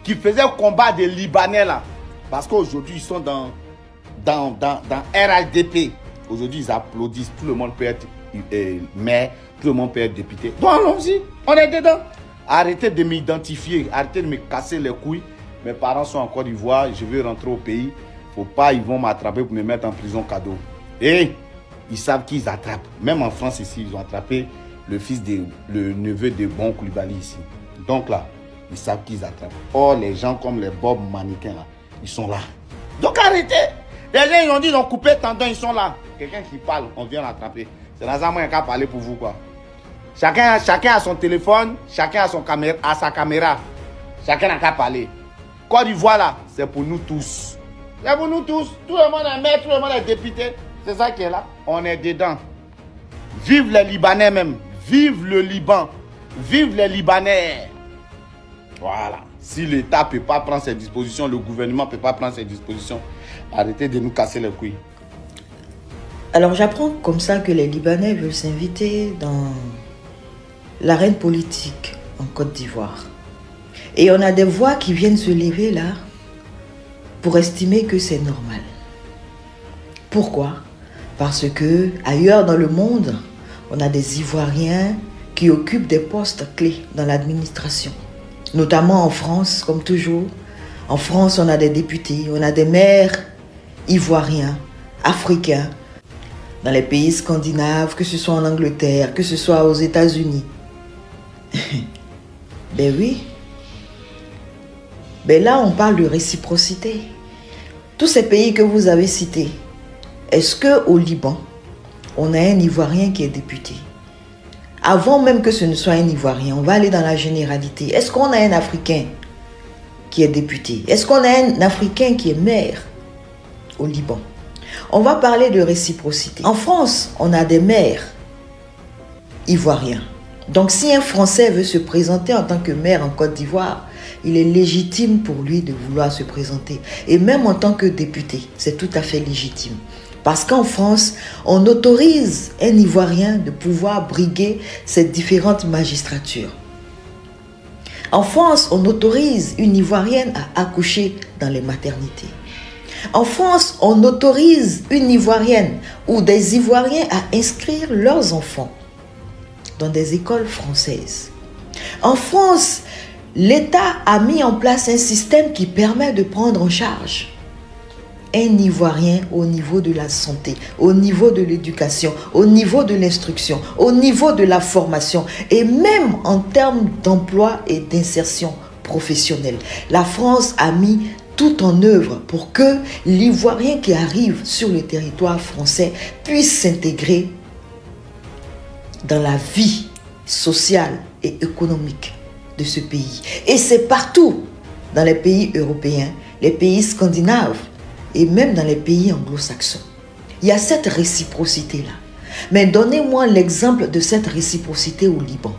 S15: qui faisaient le combat des Libanais là. Parce qu'aujourd'hui, ils sont dans RHDP. Aujourd'hui, ils applaudissent. Tout le monde peut être maire, tout le monde peut être député. Donc allons-y, on est dedans. Arrêtez de m'identifier, arrêtez de me casser les couilles. Mes parents sont en Côte d'Ivoire, je veux rentrer au pays. Faut pas, ils vont m'attraper pour me mettre en prison cadeau. Et ils savent qu'ils attrapent. Même en France ici, ils ont attrapé le neveu de Bon Koulibaly ici. Donc là, ils savent qu'ils attrapent. Or, les gens comme les Bob mannequins là, ils sont là. Donc arrêtez. Les gens, ils ont dit, ils ont coupé tendon, ils sont là. Quelqu'un qui parle, on vient l'attraper. C'est dans un moyen qu'à parler pour vous quoi. Chacun a son téléphone, chacun a sa caméra. Chacun n'a qu'à parler. Côte d'Ivoire là, c'est pour nous tous. C'est pour nous tous. Tout le monde est maire, tout le monde est député. C'est ça qui est là. On est dedans. Vive les Libanais même. Vive le Liban. Vive les Libanais. Voilà. Si l'État ne peut pas prendre ses dispositions, le gouvernement ne peut pas prendre ses dispositions, arrêtez de nous casser les couilles.
S16: Alors j'apprends comme ça que les Libanais veulent s'inviter dans l'arène politique en Côte d'Ivoire. Et on a des voix qui viennent se lever là pour estimer que c'est normal. Pourquoi? Parce que ailleurs dans le monde, on a des Ivoiriens qui occupent des postes clés dans l'administration. Notamment en France, comme toujours. En France, on a des députés, on a des maires ivoiriens, africains, dans les pays scandinaves, que ce soit en Angleterre, que ce soit aux États-Unis. Ben oui. Ben là, on parle de réciprocité. Tous ces pays que vous avez cités, est-ce qu'au Liban, on a un Ivoirien qui est député? Avant même que ce ne soit un Ivoirien, on va aller dans la généralité. Est-ce qu'on a un Africain qui est député? Est-ce qu'on a un Africain qui est maire au Liban? On va parler de réciprocité. En France, on a des maires ivoiriens. Donc si un Français veut se présenter en tant que maire en Côte d'Ivoire, il est légitime pour lui de vouloir se présenter. Et même en tant que député, c'est tout à fait légitime. Parce qu'en France, on autorise un Ivoirien de pouvoir briguer ces différentes magistratures. En France, on autorise une Ivoirienne à accoucher dans les maternités. En France, on autorise une Ivoirienne ou des Ivoiriens à inscrire leurs enfants dans des écoles françaises. En France, l'État a mis en place un système qui permet de prendre en charge un Ivoirien au niveau de la santé, au niveau de l'éducation, au niveau de l'instruction, au niveau de la formation et même en termes d'emploi et d'insertion professionnelle. La France a mis tout en œuvre pour que l'Ivoirien qui arrive sur le territoire français puisse s'intégrer dans la vie sociale et économique de ce pays. Et c'est partout dans les pays européens, les pays scandinaves et même dans les pays anglo-saxons. Il y a cette réciprocité-là. Mais donnez-moi l'exemple de cette réciprocité au Liban.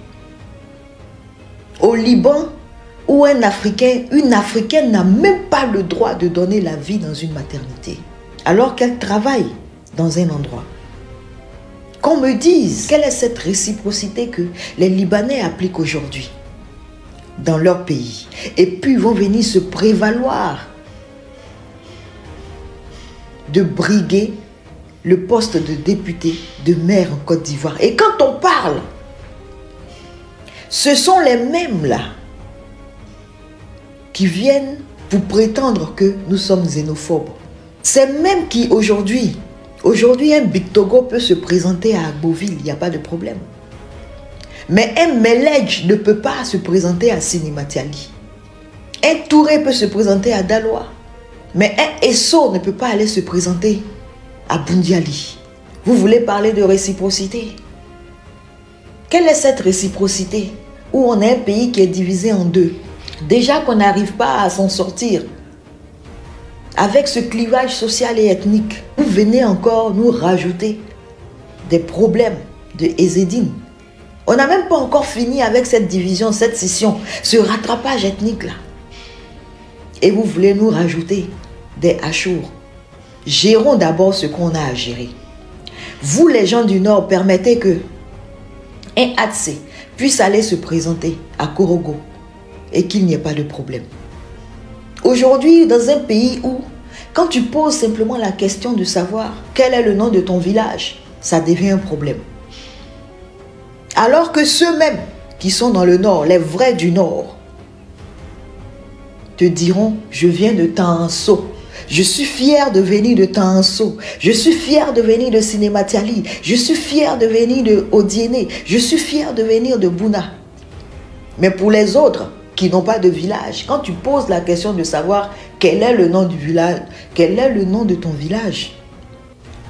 S16: Au Liban, où un Africain, une Africaine n'a même pas le droit de donner la vie dans une maternité, alors qu'elle travaille dans un endroit. Qu'on me dise, quelle est cette réciprocité que les Libanais appliquent aujourd'hui dans leur pays? Et puis ils vont venir se prévaloir de briguer le poste de député, de maire en Côte d'Ivoire. Et quand on parle, ce sont les mêmes là qui viennent pour prétendre que nous sommes xénophobes. C'est même qui aujourd'hui, un Big Togo peut se présenter à Agboville, il n'y a pas de problème. Mais un Meledj ne peut pas se présenter à Sinimatiali. Un Touré peut se présenter à Daloa. Mais un Esso ne peut pas aller se présenter à Bundiali. Vous voulez parler de réciprocité? Quelle est cette réciprocité où on a un pays qui est divisé en deux? Déjà qu'on n'arrive pas à s'en sortir avec ce clivage social et ethnique. Vous venez encore nous rajouter des problèmes de Ezedine. On n'a même pas encore fini avec cette division, cette scission, ce rattrapage ethnique-là. Et vous voulez nous rajouter des Achours. Gérons d'abord ce qu'on a à gérer. Vous, les gens du Nord, permettez que un ATC puisse aller se présenter à Korogo et qu'il n'y ait pas de problème. Aujourd'hui, dans un pays où, quand tu poses simplement la question de savoir quel est le nom de ton village, ça devient un problème. Alors que ceux-mêmes qui sont dans le Nord, les vrais du Nord, te diront, je viens de Tanso. Je suis fier de venir de Tanso. Je suis fier de venir de Cinématiali. Je suis fier de venir de Odiéné. Je suis fier de venir de Bouna. Mais pour les autres qui n'ont pas de village, quand tu poses la question de savoir quel est le nom du village, quel est le nom de ton village,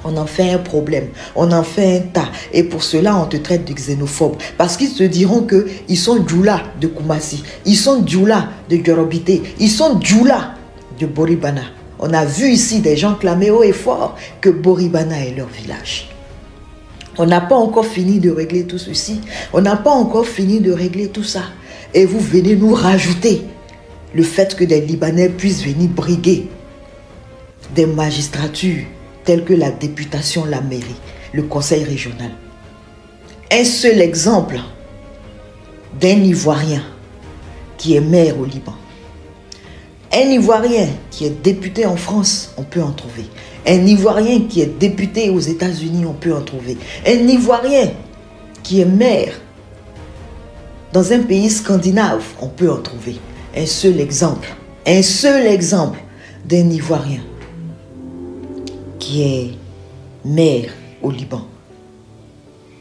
S16: on en fait un problème, on en fait un tas. Et pour cela, on te traite de xénophobe. Parce qu'ils te diront qu'ils sont Djoula de Koumassi, ils sont Djoula de Yorobité, ils sont Djoula de Boribana. On a vu ici des gens clamer haut et fort que Boribana est leur village. On n'a pas encore fini de régler tout ceci. On n'a pas encore fini de régler tout ça. Et vous venez nous rajouter le fait que des Libanais puissent venir briguer des magistratures telles que la députation, la mairie, le conseil régional. Un seul exemple d'un Ivoirien qui est maire au Liban. Un Ivoirien qui est député en France, on peut en trouver. Un Ivoirien qui est député aux États-Unis, on peut en trouver. Un Ivoirien qui est maire dans un pays scandinave, on peut en trouver. Un seul exemple d'un Ivoirien qui est maire au Liban.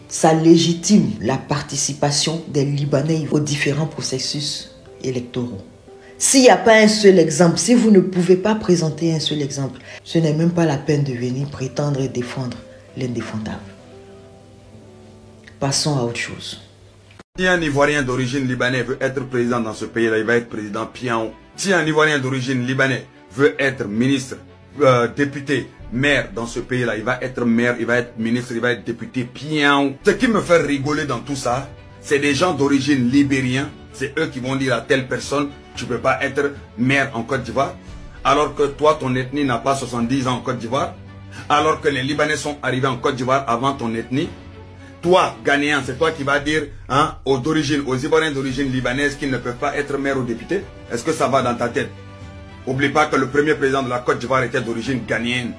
S16: Ça légitime la participation des Libanais aux différents processus électoraux. S'il n'y a pas un seul exemple, si vous ne pouvez pas présenter un seul exemple, ce n'est même pas la peine de venir prétendre et défendre l'indéfendable. Passons à autre chose.
S17: Si un Ivoirien d'origine libanaise veut être président dans ce pays-là, il va être président pian. Si un Ivoirien d'origine libanaise veut être ministre, député, maire dans ce pays-là, il va être maire, il va être ministre, il va être député pian. Ce qui me fait rigoler dans tout ça, c'est des gens d'origine libérienne. C'est eux qui vont dire à telle personne, tu ne peux pas être maire en Côte d'Ivoire. Alors que toi, ton ethnie n'a pas 70 ans en Côte d'Ivoire. Alors que les Libanais sont arrivés en Côte d'Ivoire avant ton ethnie. Toi, Ghanéen, c'est toi qui vas dire aux Ivoiriens d'origine libanaise qu'ils ne peuvent pas être maire ou député. Est-ce que ça va dans ta tête? N'oublie pas que le premier président de la Côte d'Ivoire était d'origine ghanéenne.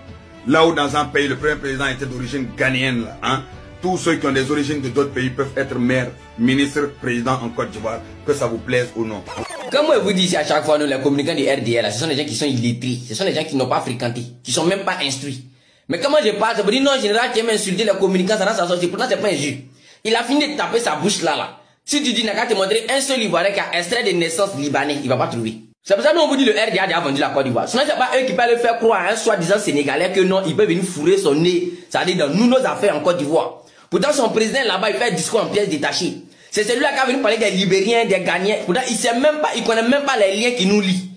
S17: Là où dans un pays, le premier président était d'origine ghanéenne. Tous ceux qui ont des origines de d'autres pays peuvent être maire, ministre, président en Côte d'Ivoire, que ça vous plaise ou non.
S18: Comme moi vous dis à chaque fois, nous, les communicants du RDL, ce sont des gens qui sont illettrés, ce sont des gens qui n'ont pas fréquenté, qui ne sont même pas instruits. Mais comment je parle, ça veut dire non, général, qui aime insulter les communicants, ça n'a sa sortie, pourtant c'est pas un jus. Il a fini de taper sa bouche là. Si tu dis, n'a qu'à te montrer un seul Ivoirien qui a extrait de naissance libanais, il va pas trouver. C'est pour ça que nous on vous dit le RDA a vendu la Côte d'Ivoire. Sinon c'est pas eux qui peuvent le faire croire à un soi-disant Sénégalais que non, il peut venir fourrer son nez, ça veut dire dans nos affaires en Côte d'Ivoire. Pourtant son président là-bas, il fait un discours en pièces détachées. C'est celui-là qui a venu parler des Libériens, des Ghanéens. Pourtant il sait même pas, il connaît même pas les liens qui nous lient.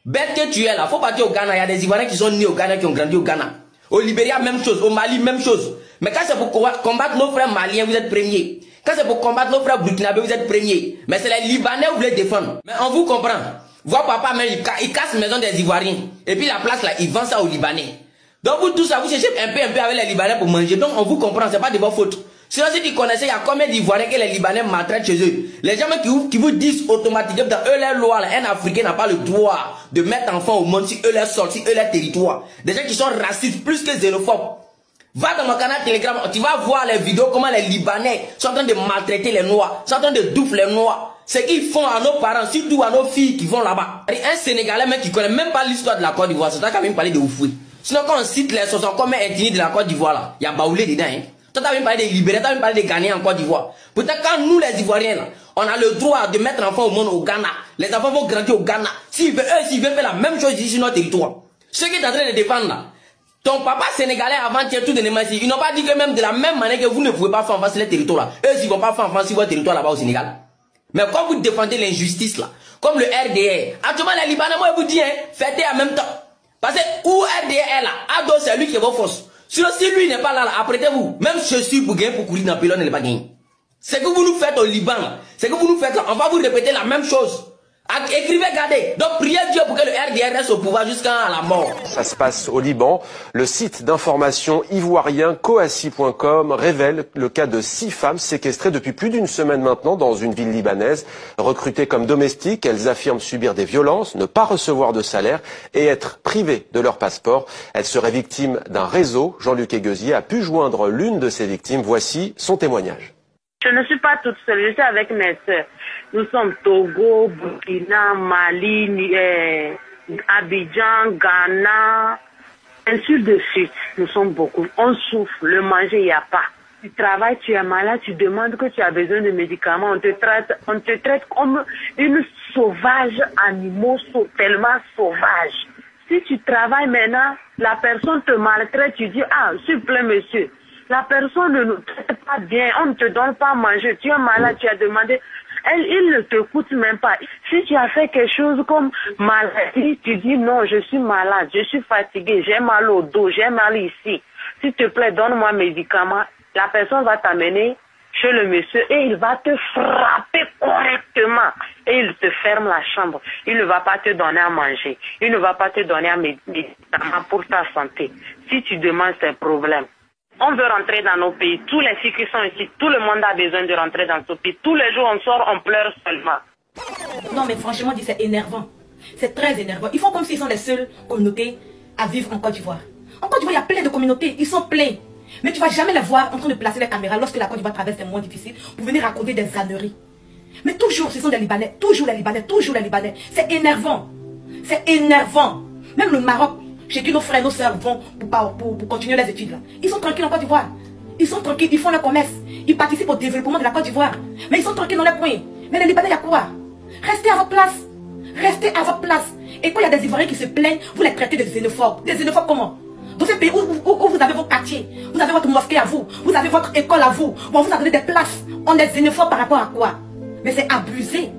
S18: Bête que tu es là, faut partir au Ghana, il y a des Ivoiriens qui sont nés au Ghana, qui ont grandi au Ghana. Au Libéria, même chose. Au Mali, même chose. Mais quand c'est pour combattre nos frères maliens, vous êtes premiers. Quand c'est pour combattre nos frères burkinabés, vous êtes premiers. Mais c'est les Libanais que vous voulez défendre. Mais on vous comprend. Voir papa même, il casse la maison des Ivoiriens. Et puis la place là, il vend ça aux Libanais. Donc vous tous ça, vous cherchez un peu avec les Libanais pour manger. Donc on vous comprend, c'est pas de votre faute. Sinon si tu connaissais, il y a combien d'Ivoiriens que les Libanais maltraitent chez eux. Les gens qui vous disent automatiquement dans eux les lois, un Africain n'a pas le droit de mettre enfant au monde si eux les sortent, si eux les territoires. Des gens qui sont racistes plus que xénophobes. Va dans mon canal Telegram, tu vas voir les vidéos comment les Libanais sont en train de maltraiter les Noirs, sont en train de douffer les Noirs. Ce qu'ils font à nos parents, surtout à nos filles qui vont là-bas. Un Sénégalais même qui connaît même pas l'histoire de la Côte d'Ivoire, c'est toi qui as même parlé de Oufoui. Sinon quand on cite les 60 comme ethnies de la Côte d'Ivoire là, il y a Baoulé dedans. Toi t'as même parlé des Libériens, t'as même parlé des Ghanéens en Côte d'Ivoire. Pourtant quand nous les Ivoiriens là, on a le droit de mettre enfants au monde au Ghana. Les enfants vont grandir au Ghana. S'ils veulent faire la même chose ici sur notre territoire. Ceux qui sont en train de défendre là, Ton papa sénégalais avant-hier, tout de ici, ils n'ont pas dit que même de la même manière que vous ne pouvez pas faire en face les territoires là. Eux, ils ne vont pas faire en face votre territoire là-bas au Sénégal. Mais quand vous défendez l'injustice là, comme le RDR, actuellement les Libanais, moi je vous dis, hein, faites en même temps. Parce que où RDR est là, Ado c'est lui qui est vos forces. Sinon si lui n'est pas là, apprêtez-vous. Même je suis pour gagner pour courir dans le pylône, il n'est pas gagné. C'est que vous nous faites au Liban là, c'est que vous nous faites là, on va vous répéter la même chose. Écrivez, gardez. Donc priez Dieu pour que le RDR reste au pouvoir jusqu'à la mort.
S19: Ça se passe au Liban. Le site d'information ivoirien coassi.com révèle le cas de 6 femmes séquestrées depuis plus d'une semaine maintenant dans une ville libanaise. Recrutées comme domestiques, elles affirment subir des violences, ne pas recevoir de salaire et être privées de leur passeport. Elles seraient victimes d'un réseau. Jean-Luc Eguezier a pu joindre l'une de ces victimes. Voici son témoignage.
S20: Je ne suis pas toute seule, je suis avec mes sœurs. Nous sommes Togo, Burkina, Mali, Abidjan, Ghana, ainsi de suite. Nous sommes beaucoup. On souffre, le manger, il n'y a pas. Tu travailles, tu es malade, tu demandes que tu as besoin de médicaments. On te traite comme une sauvage, animaux tellement sauvage. Si tu travailles maintenant, la personne te maltraite, tu dis, ah, s'il vous plaît, monsieur. La personne ne nous traite pas bien, on ne te donne pas à manger, tu es malade, tu as demandé, il ne te coûte même pas. Si tu as fait quelque chose comme maladie, tu dis non, je suis malade, je suis fatigué, j'ai mal au dos, j'ai mal ici. S'il te plaît, donne-moi un médicament. La personne va t'amener chez le monsieur et il va te frapper correctement. Et il te ferme la chambre. Il ne va pas te donner à manger. Il ne va pas te donner un médicament pour ta santé. Si tu demandes, c'est un problème. On veut rentrer dans nos pays. Tous les filles qui sont ici, tout le monde a besoin de rentrer dans ce pays. Tous les jours, on sort, on pleure seulement.
S11: Non, mais franchement, c'est énervant. C'est très énervant. Ils font comme s'ils sont les seules communautés à vivre en Côte d'Ivoire. En Côte d'Ivoire, il y a plein de communautés. Ils sont pleins. Mais tu ne vas jamais les voir en train de placer les caméras lorsque la Côte d'Ivoire traverse des moments difficiles pour venir raconter des âneries. Mais toujours, ce sont des Libanais. Toujours les Libanais. Toujours les Libanais. C'est énervant. C'est énervant. Même le Maroc, chez qui nos frères et nos sœurs vont pour continuer les études là. Ils sont tranquilles en Côte d'Ivoire. Ils sont tranquilles, ils font le commerce. Ils participent au développement de la Côte d'Ivoire. Mais ils sont tranquilles dans les coins. Mais les Libanais, il y a quoi? Restez à votre place. Restez à votre place. Et quand il y a des Ivoiriens qui se plaignent, vous les traitez de xénophobes. Des xénophobes comment? Dans ces pays où vous avez vos quartiers, vous avez votre mosquée à vous, vous avez votre école à vous, on vous a donné des places. On est xénophobes par rapport à quoi? Mais c'est abusé.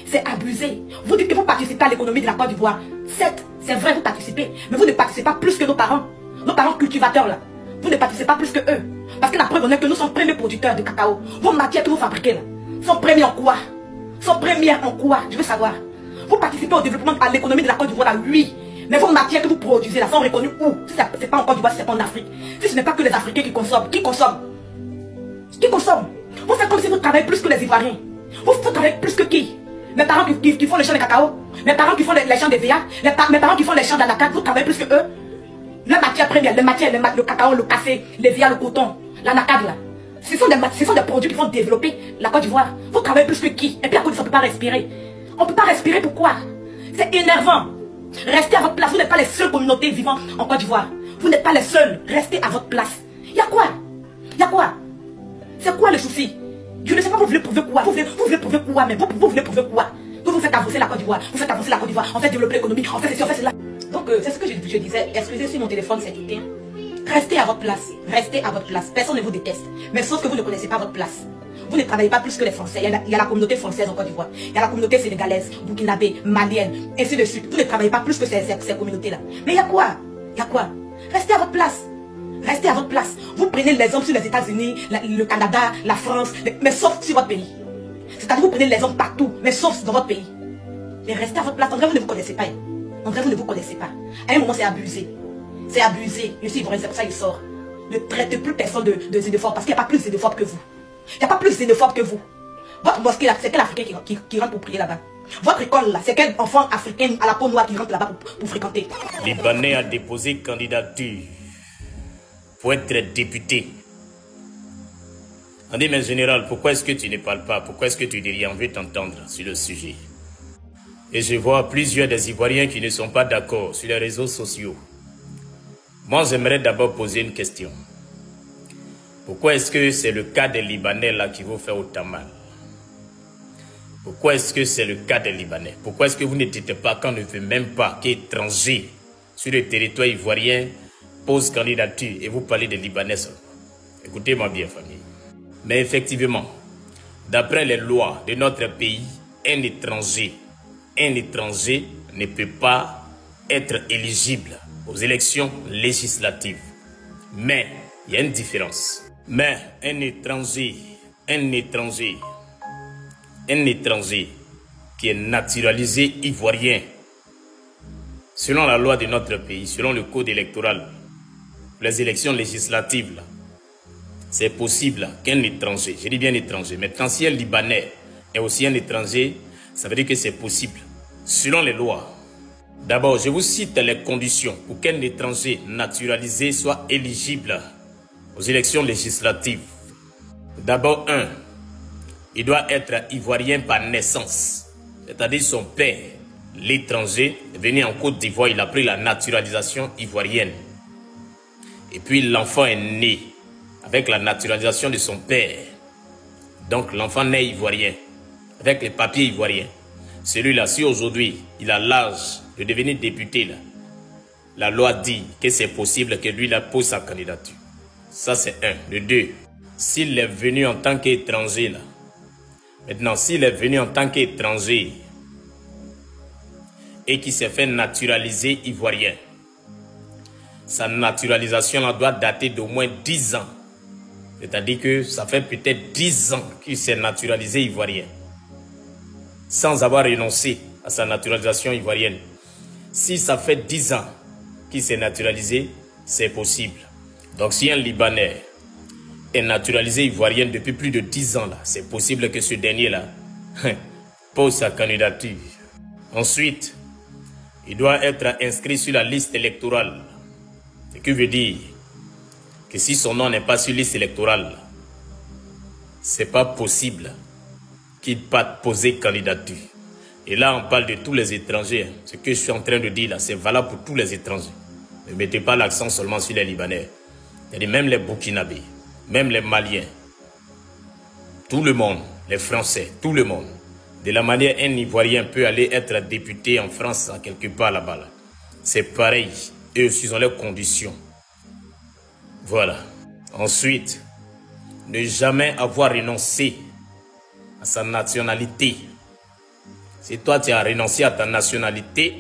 S11: C'est abusé. Vous dites que vous participez à l'économie de la Côte d'Ivoire. Certes, c'est vrai, vous participez. Mais vous ne participez pas plus que nos parents. Nos parents cultivateurs là. Vous ne participez pas plus que eux. Parce que la preuve est que nous sommes premiers producteurs de cacao. Vos matières que vous fabriquez là sont premières en quoi? Sont premières en quoi? Je veux savoir. Vous participez au développement, à l'économie de la Côte d'Ivoire là, oui. Mais vos matières que vous produisez là sont reconnues où? Si ce n'est pas en Côte d'Ivoire, si ce n'est pas en Afrique. Si ce n'est pas que les Africains qui consomment. Qui consomment? Qui consomment? Vous faites comme si vous travaillez plus que les Ivoiriens. Vous travaillez plus que qui? Mes parents qui font les champs de cacao, mes parents qui font les champs de VA, mes parents qui font les champs d'anacarde, vous travaillez plus que eux. La matière première, le cacao, le café, les VA, le coton, l'anacarde là. Ce sont des produits qui vont développer la Côte d'Ivoire. Vous travaillez plus que qui? Et puis à Côte d'Ivoire, on ne peut pas respirer. On ne peut pas respirer, pourquoi? C'est énervant. Restez à votre place, vous n'êtes pas les seules communautés vivant en Côte d'Ivoire. Vous n'êtes pas les seuls, restez à votre place. Il y a quoi? Il y a quoi? C'est quoi le souci? Je ne sais pas, vous voulez prouver quoi? Vous voulez prouver quoi? Mais vous voulez prouver quoi? Vous faites avancer la Côte d'Ivoire, vous faites avancer la Côte d'Ivoire, on fait développer l'économie, on fait ceci, on fait cela. Donc c'est ce que je disais, excusez si mon téléphone s'est éteint. Restez à votre place, restez à votre place. Personne ne vous déteste, mais sauf que vous ne connaissez pas votre place. Vous ne travaillez pas plus que les Français. Il y a la communauté française en Côte d'Ivoire, il y a la communauté sénégalaise, burkinabé, malienne, ainsi de suite. Vous ne travaillez pas plus que ces communautés-là. Mais il y a quoi? Il y a quoi? Restez à votre place. Restez à votre place. Vous prenez l'exemple sur les États-Unis, le Canada, la France, mais sauf sur votre pays. C'est-à-dire vous prenez l'exemple partout, mais sauf dans votre pays. Mais restez à votre place. En vrai, vous ne vous connaissez pas. En vrai, vous ne vous connaissez pas. À un moment, c'est abusé. C'est abusé. Je suis ivoirien, c'est pour ça qu'il sort. Ne traitez plus personne de xénophobe, parce qu'il n'y a pas plus xénophobe que vous. Il n'y a pas plus xénophobe que vous. Votre mosquée là, c'est quel Africain qui rentre pour prier là-bas? Votre école là, c'est quel enfant africain à la peau noire qui rentre là-bas pour fréquenter?
S21: Libanais a déposé candidature pour être député. On dit, mais général, pourquoi est-ce que tu ne parles pas? Pourquoi est-ce que tu dis rien? On veut t'entendre sur le sujet. Et je vois plusieurs des Ivoiriens qui ne sont pas d'accord sur les réseaux sociaux. Moi, j'aimerais d'abord poser une question. Pourquoi est-ce que c'est le cas des Libanais là qui vous fait autant mal? Pourquoi est-ce que c'est le cas des Libanais? Pourquoi est-ce que vous ne dites pas qu'on ne veut même pas qu'étrangers sur le territoire ivoirien pose candidature et vous parlez des Libanais seulement. Écoutez-moi bien, famille. Mais effectivement, d'après les lois de notre pays, un étranger ne peut pas être éligible aux élections législatives. Mais il y a une différence. Mais un étranger qui est naturalisé ivoirien, selon la loi de notre pays, selon le code électoral, les élections législatives, c'est possible qu'un étranger, je dis bien étranger, maintenant si un Libanais est aussi un étranger, ça veut dire que c'est possible, selon les lois. D'abord, je vous cite les conditions pour qu'un étranger naturalisé soit éligible aux élections législatives. D'abord, 1, il doit être ivoirien par naissance, c'est-à-dire son père, l'étranger, est venu en Côte d'Ivoire, il a pris la naturalisation ivoirienne. Et puis l'enfant est né avec la naturalisation de son père. Donc l'enfant naît ivoirien, avec les papiers ivoiriens. Celui-là, si aujourd'hui il a l'âge de devenir député, là, la loi dit que c'est possible que lui là pose sa candidature. Ça c'est 1. Le 2, s'il est venu en tant qu'étranger, là, maintenant s'il est venu en tant qu'étranger et qui s'est fait naturaliser ivoirien, sa naturalisation là, doit dater d'au moins 10 ans. C'est-à-dire que ça fait peut-être 10 ans qu'il s'est naturalisé ivoirien, sans avoir renoncé à sa naturalisation ivoirienne. Si ça fait 10 ans qu'il s'est naturalisé, c'est possible. Donc si un Libanais est naturalisé ivoirien depuis plus de 10 ans, c'est possible que ce dernier-là pose sa candidature. Ensuite, il doit être inscrit sur la liste électorale. Ce qui veut dire que si son nom n'est pas sur la liste électorale, c'est pas possible qu'il parte poser candidature. Et là, on parle de tous les étrangers. Ce que je suis en train de dire là, c'est valable pour tous les étrangers. Ne mettez pas l'accent seulement sur les Libanais. C'est-à-dire même les Burkinabés, même les Maliens, tout le monde, les Français, tout le monde. De la manière un Ivoirien peut aller être député en France, quelque part là-bas. Là. C'est pareil. Eux aussi ont leurs conditions. Voilà. Ensuite, ne jamais avoir renoncé à sa nationalité. Si toi tu as renoncé à ta nationalité,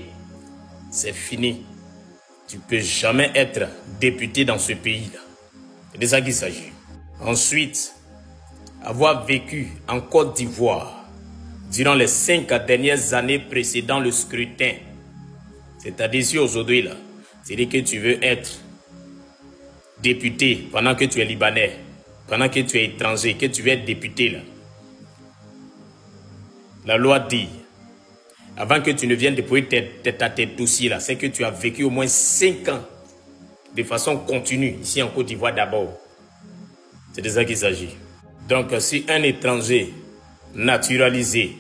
S21: c'est fini. Tu ne peux jamais être député dans ce pays-là. C'est de ça qu'il s'agit. Ensuite, avoir vécu en Côte d'Ivoire durant les 5 dernières années précédant le scrutin. C'est-à-dire si aujourd'hui, là, c'est-à-dire que tu veux être député pendant que tu es Libanais, pendant que tu es étranger, que tu veux être député, là. La loi dit, avant que tu ne viennes déposer tes dossiers, là, c'est que tu as vécu au moins 5 ans de façon continue, ici en Côte d'Ivoire d'abord. C'est de ça qu'il s'agit. Donc, si un étranger naturalisé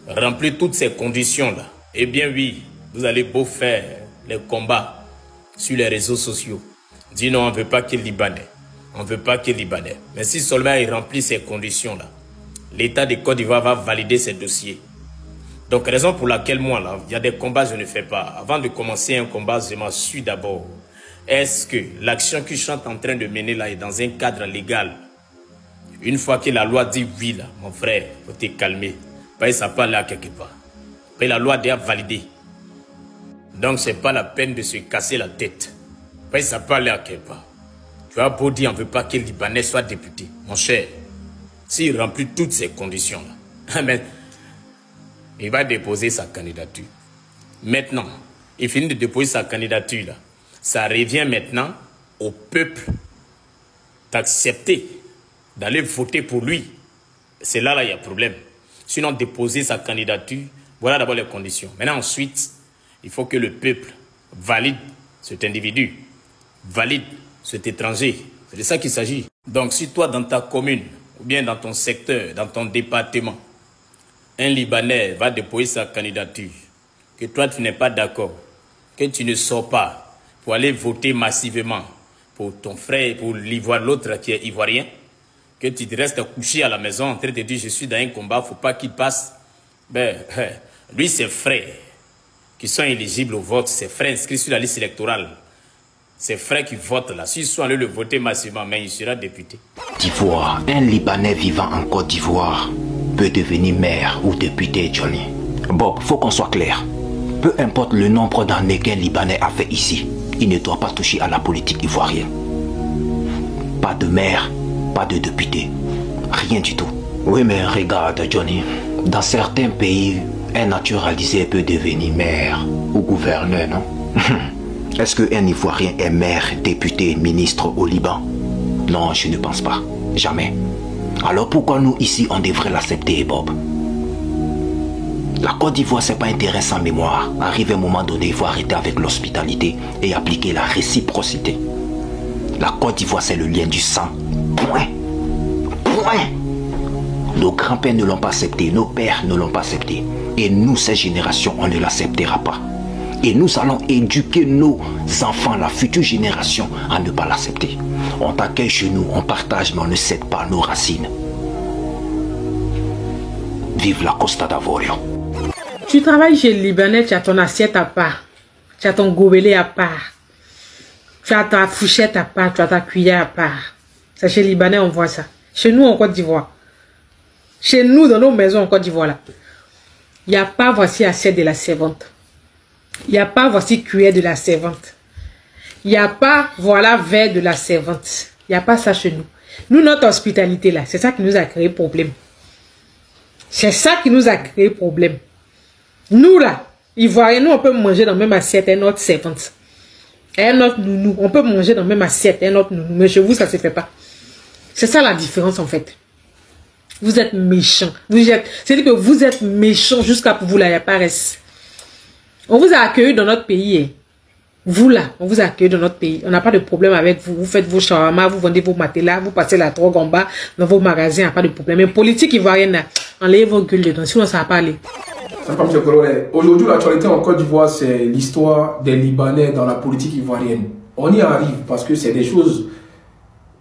S21: remplit toutes ces conditions-là, eh bien oui, vous allez beau faire les combats sur les réseaux sociaux. Dis non, on ne veut pas qu'il Libanais. On ne veut pas qu'il Libanais. Mais si seulement il remplit ces conditions-là, l'État de Côte d'Ivoire va valider ces dossiers. Donc, raison pour laquelle moi, là, il y a des combats que je ne fais pas. Avant de commencer un combat, je m'en suis d'abord. Est-ce que l'action que je suis en train de mener là est dans un cadre légal? Une fois que la loi dit oui, là, mon frère, il faut te calmer. Parce que ça part là quelque part. Parce que la loi est déjà validée. Donc, ce n'est pas la peine de se casser la tête. Parce que ça part là quelque part. Tu as beau dire, on ne veut pas que le Libanais soit député. Mon cher, s'il remplit toutes ces conditions-là, il va déposer sa candidature. Maintenant, il finit de déposer sa candidature. Là. Ça revient maintenant au peuple d'accepter, d'aller voter pour lui. C'est là, il y a problème. Sinon, déposer sa candidature, voilà d'abord les conditions. Maintenant, ensuite, il faut que le peuple valide cet individu, valide cet étranger. C'est de ça qu'il s'agit. Donc, si toi, dans ta commune, ou bien dans ton secteur, dans ton département, un Libanais va déposer sa candidature, que toi tu n'es pas d'accord, que tu ne sors pas pour aller voter massivement pour ton frère, pour l'autre qui est ivoirien, que tu te restes couché à la maison en train de dire je suis dans un combat, il ne faut pas qu'il passe. Ben, lui, ses frères qui sont éligibles au vote, ses frères inscrits sur la liste électorale, ses frères qui votent là, s'ils sont allés le voter massivement, mais il sera député.
S3: d'Ivoire, un Libanais vivant en Côte d'Ivoire peut devenir maire ou député, Johnny. Bob, faut qu'on soit clair. Peu importe le nombre d'années qu'un Libanais a fait ici, il ne doit pas toucher à la politique ivoirienne. Pas de maire, pas de député, rien du tout. Oui, mais regarde, Johnny, dans certains pays, un naturalisé peut devenir maire ou gouverneur, non? Est-ce qu'un Ivoirien est maire, député, ministre au Liban? Non, je ne pense pas. Jamais. Alors pourquoi nous ici, on devrait l'accepter, Bob? La Côte d'Ivoire, c'est pas un terrain sans mémoire. Arrivé à un moment donné, il faut arrêter avec l'hospitalité et appliquer la réciprocité. La Côte d'Ivoire, c'est le lien du sang. Point. Point. Nos grands-pères ne l'ont pas accepté, nos pères ne l'ont pas accepté. Et nous, cette génération, on ne l'acceptera pas. Et nous allons éduquer nos enfants, la future génération, à ne pas l'accepter. On t'accueille chez nous, on partage, mais on ne cède pas nos racines. Vive la Costa d'Avorio.
S2: Tu travailles chez le Libanais, tu as ton assiette à part. Tu as ton gobelet à part. Tu as ta fourchette à part, tu as ta cuillère à part. C'est chez les Libanais, on voit ça. Chez nous, en Côte d'Ivoire. Chez nous, dans nos maisons en Côte d'Ivoire, là. Il n'y a pas voici assiette de la servante. Il n'y a pas voici cuillère de la servante. Il n'y a pas voilà verre de la servante. Il n'y a pas ça chez nous. Nous, notre hospitalité là, c'est ça qui nous a créé problème. C'est ça qui nous a créé problème. Nous là, Ivoiriens, nous on peut manger dans la même assiette et notre servante. Et notre nounou, on peut manger dans la même assiette et notre nounou. Mais chez vous, ça ne se fait pas. C'est ça la différence en fait. Vous êtes méchants. C'est-à-dire que vous êtes méchants jusqu'à pour vous là, il n'y a pas reste. On vous a accueilli dans notre pays. Hein. Vous là, on vous a accueilli dans notre pays. On n'a pas de problème avec vous. Vous faites vos shawarma, vous vendez vos matelas, vous passez la drogue en bas dans vos magasins, il n'y a pas de problème. Mais politique ivoirienne, enlevez vos gueules dedans, sinon ça va pas aller.
S22: Aujourd'hui, l'actualité en Côte d'Ivoire, c'est l'histoire des Libanais dans la politique ivoirienne. On y arrive parce que c'est des choses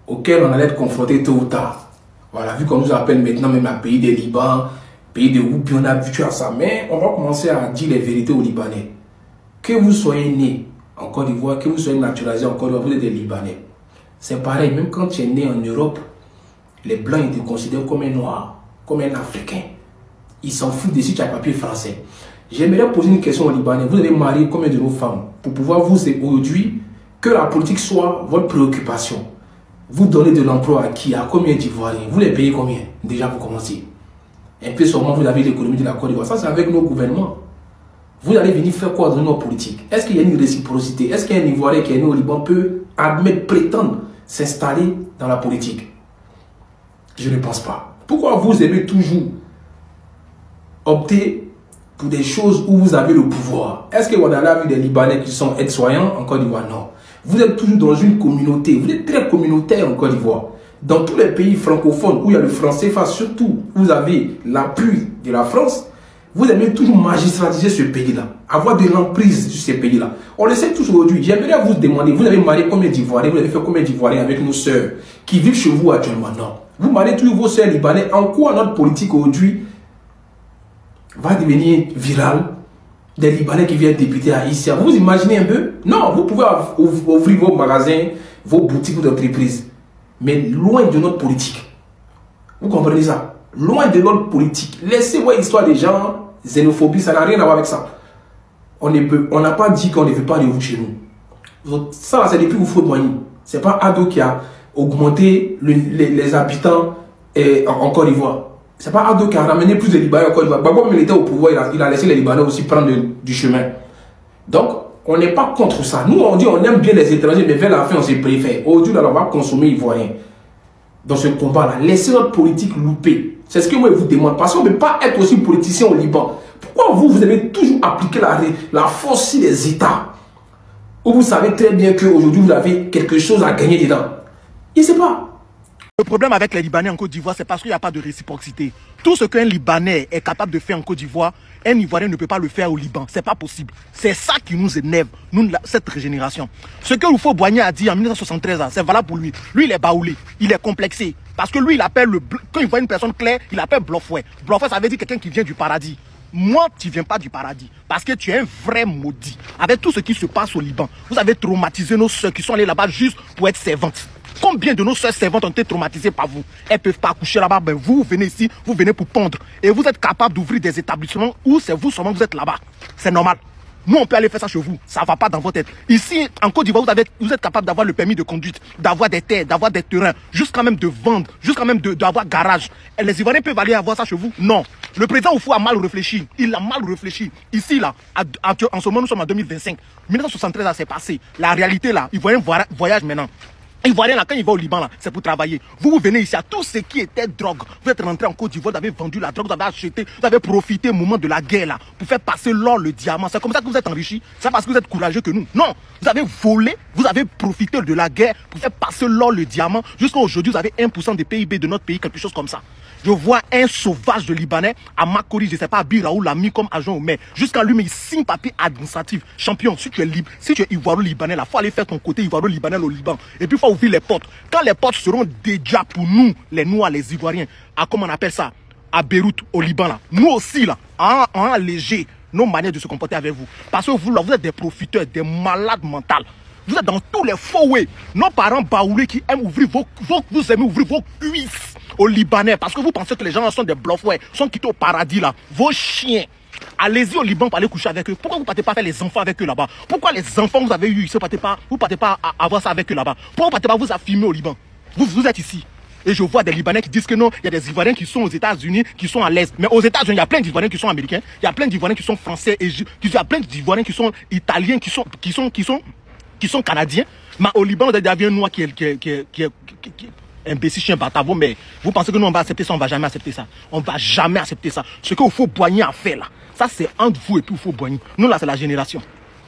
S22: auxquelles on allait être confronté tôt ou tard. Voilà, vu qu'on nous appelle maintenant même un pays des Liban, pays de Woupi, on est habitué à ça. Mais on va commencer à dire les vérités aux Libanais. Que vous soyez né en Côte d'Ivoire, que vous soyez naturalisé en Côte d'Ivoire, vous êtes des Libanais. C'est pareil, même quand tu es né en Europe, les Blancs ils te considèrent comme un Noir, comme un Africain. Ils s'en foutent de si tu as papier français. J'aimerais poser une question aux Libanais. Vous avez marié combien de vos femmes pour pouvoir vous aujourd'hui que la politique soit votre préoccupation? Vous donnez de l'emploi à qui? À combien d'Ivoiriens? Vous les payez combien? Déjà, vous commencez. Un peu seulement, vous avez l'économie de la Côte d'Ivoire. Ça, c'est avec nos gouvernements. Vous allez venir faire quoi dans nos politiques? Est-ce qu'il y a une réciprocité? Est-ce qu'un Ivoirien qui est né au Liban peut admettre, prétendre s'installer dans la politique? Je ne pense pas. Pourquoi vous aimez toujours opter pour des choses où vous avez le pouvoir? Est-ce que vous avez vu des Libanais qui sont aides-soignants en Côte d'Ivoire? Non. Vous êtes toujours dans une communauté. Vous êtes très communautaire en Côte d'Ivoire. Dans tous les pays francophones où il y a le français, surtout vous avez l'appui de la France, vous aimez toujours magistratiser ce pays-là, avoir de l'emprise sur ces pays-là. On le sait tous aujourd'hui. J'aimerais vous demander, vous avez marié combien d'Ivoiriens, vous avez fait combien d'Ivoiriens avec nos sœurs qui vivent chez vous actuellement? Non. Vous mariez tous vos sœurs libanais. En quoi notre politique aujourd'hui va devenir virale? Des Libanais qui viennent députés à Issa. Vous imaginez un peu? Non, vous pouvez ouvrir vos magasins, vos boutiques d'entreprise. Mais loin de notre politique. Vous comprenez ça? Loin de notre politique. Laissez voir l'histoire des gens, xénophobie, ça n'a rien à voir avec ça. On n'a pas dit qu'on ne veut pas de vous chez nous. Ça, c'est depuis Oufo-Douani. Ce n'est pas Ado qui a augmenté les habitants en Côte d'Ivoire. Ce n'est pas Ado qui a ramené plus de Libanais en Côte d'Ivoire. Gbagbo, il était au pouvoir, il a laissé les Libanais aussi prendre du chemin. Donc, on n'est pas contre ça. Nous, on dit on aime bien les étrangers, mais vers la fin, on se préfère. Aujourd'hui, on va consommer ivoirien. Dans ce combat-là, laissez notre politique louper. C'est ce que moi, je vous demande. Parce qu'on ne peut pas être aussi politicien au Liban. Pourquoi vous avez toujours appliqué la force des États? Où vous savez très bien qu'aujourd'hui, vous avez quelque chose à gagner dedans. Il ne sait pas.
S23: Le problème avec les Libanais en Côte d'Ivoire, c'est parce qu'il n'y a pas de réciprocité. Tout ce qu'un Libanais est capable de faire en Côte d'Ivoire, un Ivoirien ne peut pas le faire au Liban. C'est pas possible. C'est ça qui nous énerve, nous, cette régénération. Ce que Oufo-Douani a dit en 1973, c'est valable pour lui. Lui, il est baoulé, il est complexé. Parce que lui, il appelle quand il voit une personne claire, il appelle Blofouet. Blofouet, ça veut dire quelqu'un qui vient du paradis. moi, tu ne viens pas du paradis. Parce que tu es un vrai maudit. Avec tout ce qui se passe au Liban, vous avez traumatisé nos soeurs qui sont allées là-bas juste pour être servantes. Combien de nos soeurs servantes ont été traumatisées par vous? Elles ne peuvent pas accoucher là-bas. Ben vous venez ici, vous venez pour pondre. Et vous êtes capable d'ouvrir des établissements où c'est vous seulement vous êtes là-bas. C'est normal. Nous, on peut aller faire ça chez vous. Ça ne va pas dans votre tête. Ici, en Côte d'Ivoire, vous êtes capable d'avoir le permis de conduite, d'avoir des terres, d'avoir des terrains, jusqu'à même de vendre, jusqu'à même d'avoir garage. Et les Ivoiriens peuvent aller avoir ça chez vous? Non. Le président Oufou a mal réfléchi. Il a mal réfléchi. Ici, là, en ce moment, nous sommes en 2025. 1973, ça s'est passé. La réalité, là, Ivoirien voyage maintenant. Ivoirien, là, quand il va au Liban, là, c'est pour travailler. Vous venez ici à tout ce qui était drogue. Vous êtes rentré en Côte d'Ivoire, vous avez vendu la drogue, vous avez acheté, vous avez profité au moment de la guerre, là, pour faire passer l'or, le diamant. C'est comme ça que vous êtes enrichi. C'est parce que vous êtes courageux que nous. Non, vous avez volé, vous avez profité de la guerre pour faire passer l'or, le diamant. Jusqu'à aujourd'hui, vous avez 1% des PIB de notre pays, quelque chose comme ça. Je vois un sauvage de Libanais à Makori, je ne sais pas, à Biraou l'a mis comme agent au maire. Jusqu'à lui, mais il signe papier administratif. Champion, si tu es libre, si tu es Ivoiro-Libanais, il faut aller faire ton côté Ivoiro-Libanais au Liban. Et puis il faut ouvrir les portes. Quand les portes seront déjà pour nous, les Noirs, les Ivoiriens, à comment on appelle ça, à Beyrouth, au Liban, là, nous aussi, là, en allégé nos manières de se comporter avec vous. Parce que vous, là, vous êtes des profiteurs, des malades mentaux. Vous êtes dans tous les faux ways. Nos parents baoulés qui aiment ouvrir vous aimez ouvrir vos cuisses aux Libanais. Parce que vous pensez que les gens sont des bluffs, ouais, sont quittés au paradis là. Vos chiens. Allez-y au Liban pour aller coucher avec eux. Pourquoi vous ne partez pas faire les enfants avec eux là-bas? Pourquoi les enfants que vous avez eu, vous ne partez pas avoir ça avec eux là-bas? Pourquoi vous ne partez pas vous affirmer au Liban? Vous êtes ici. Et je vois des Libanais qui disent que non, il y a des Ivoiriens qui sont aux États-Unis, qui sont à l'Est. Mais aux États-Unis, il y a plein d'Ivoiriens qui sont américains, il y a plein d'Ivoiriens qui sont français, il y a plein d'Ivoiriens qui sont italiens, qui sont canadiens. Mais au Liban, il y a un noir qui est imbécile, chien batavo, mais vous pensez que nous on va accepter ça? On ne va jamais accepter ça. On ne va jamais accepter ça. Ce qu'il faut Boigny a fait là, ça c'est entre vous et puis il faut Boigny. Nous là c'est la génération.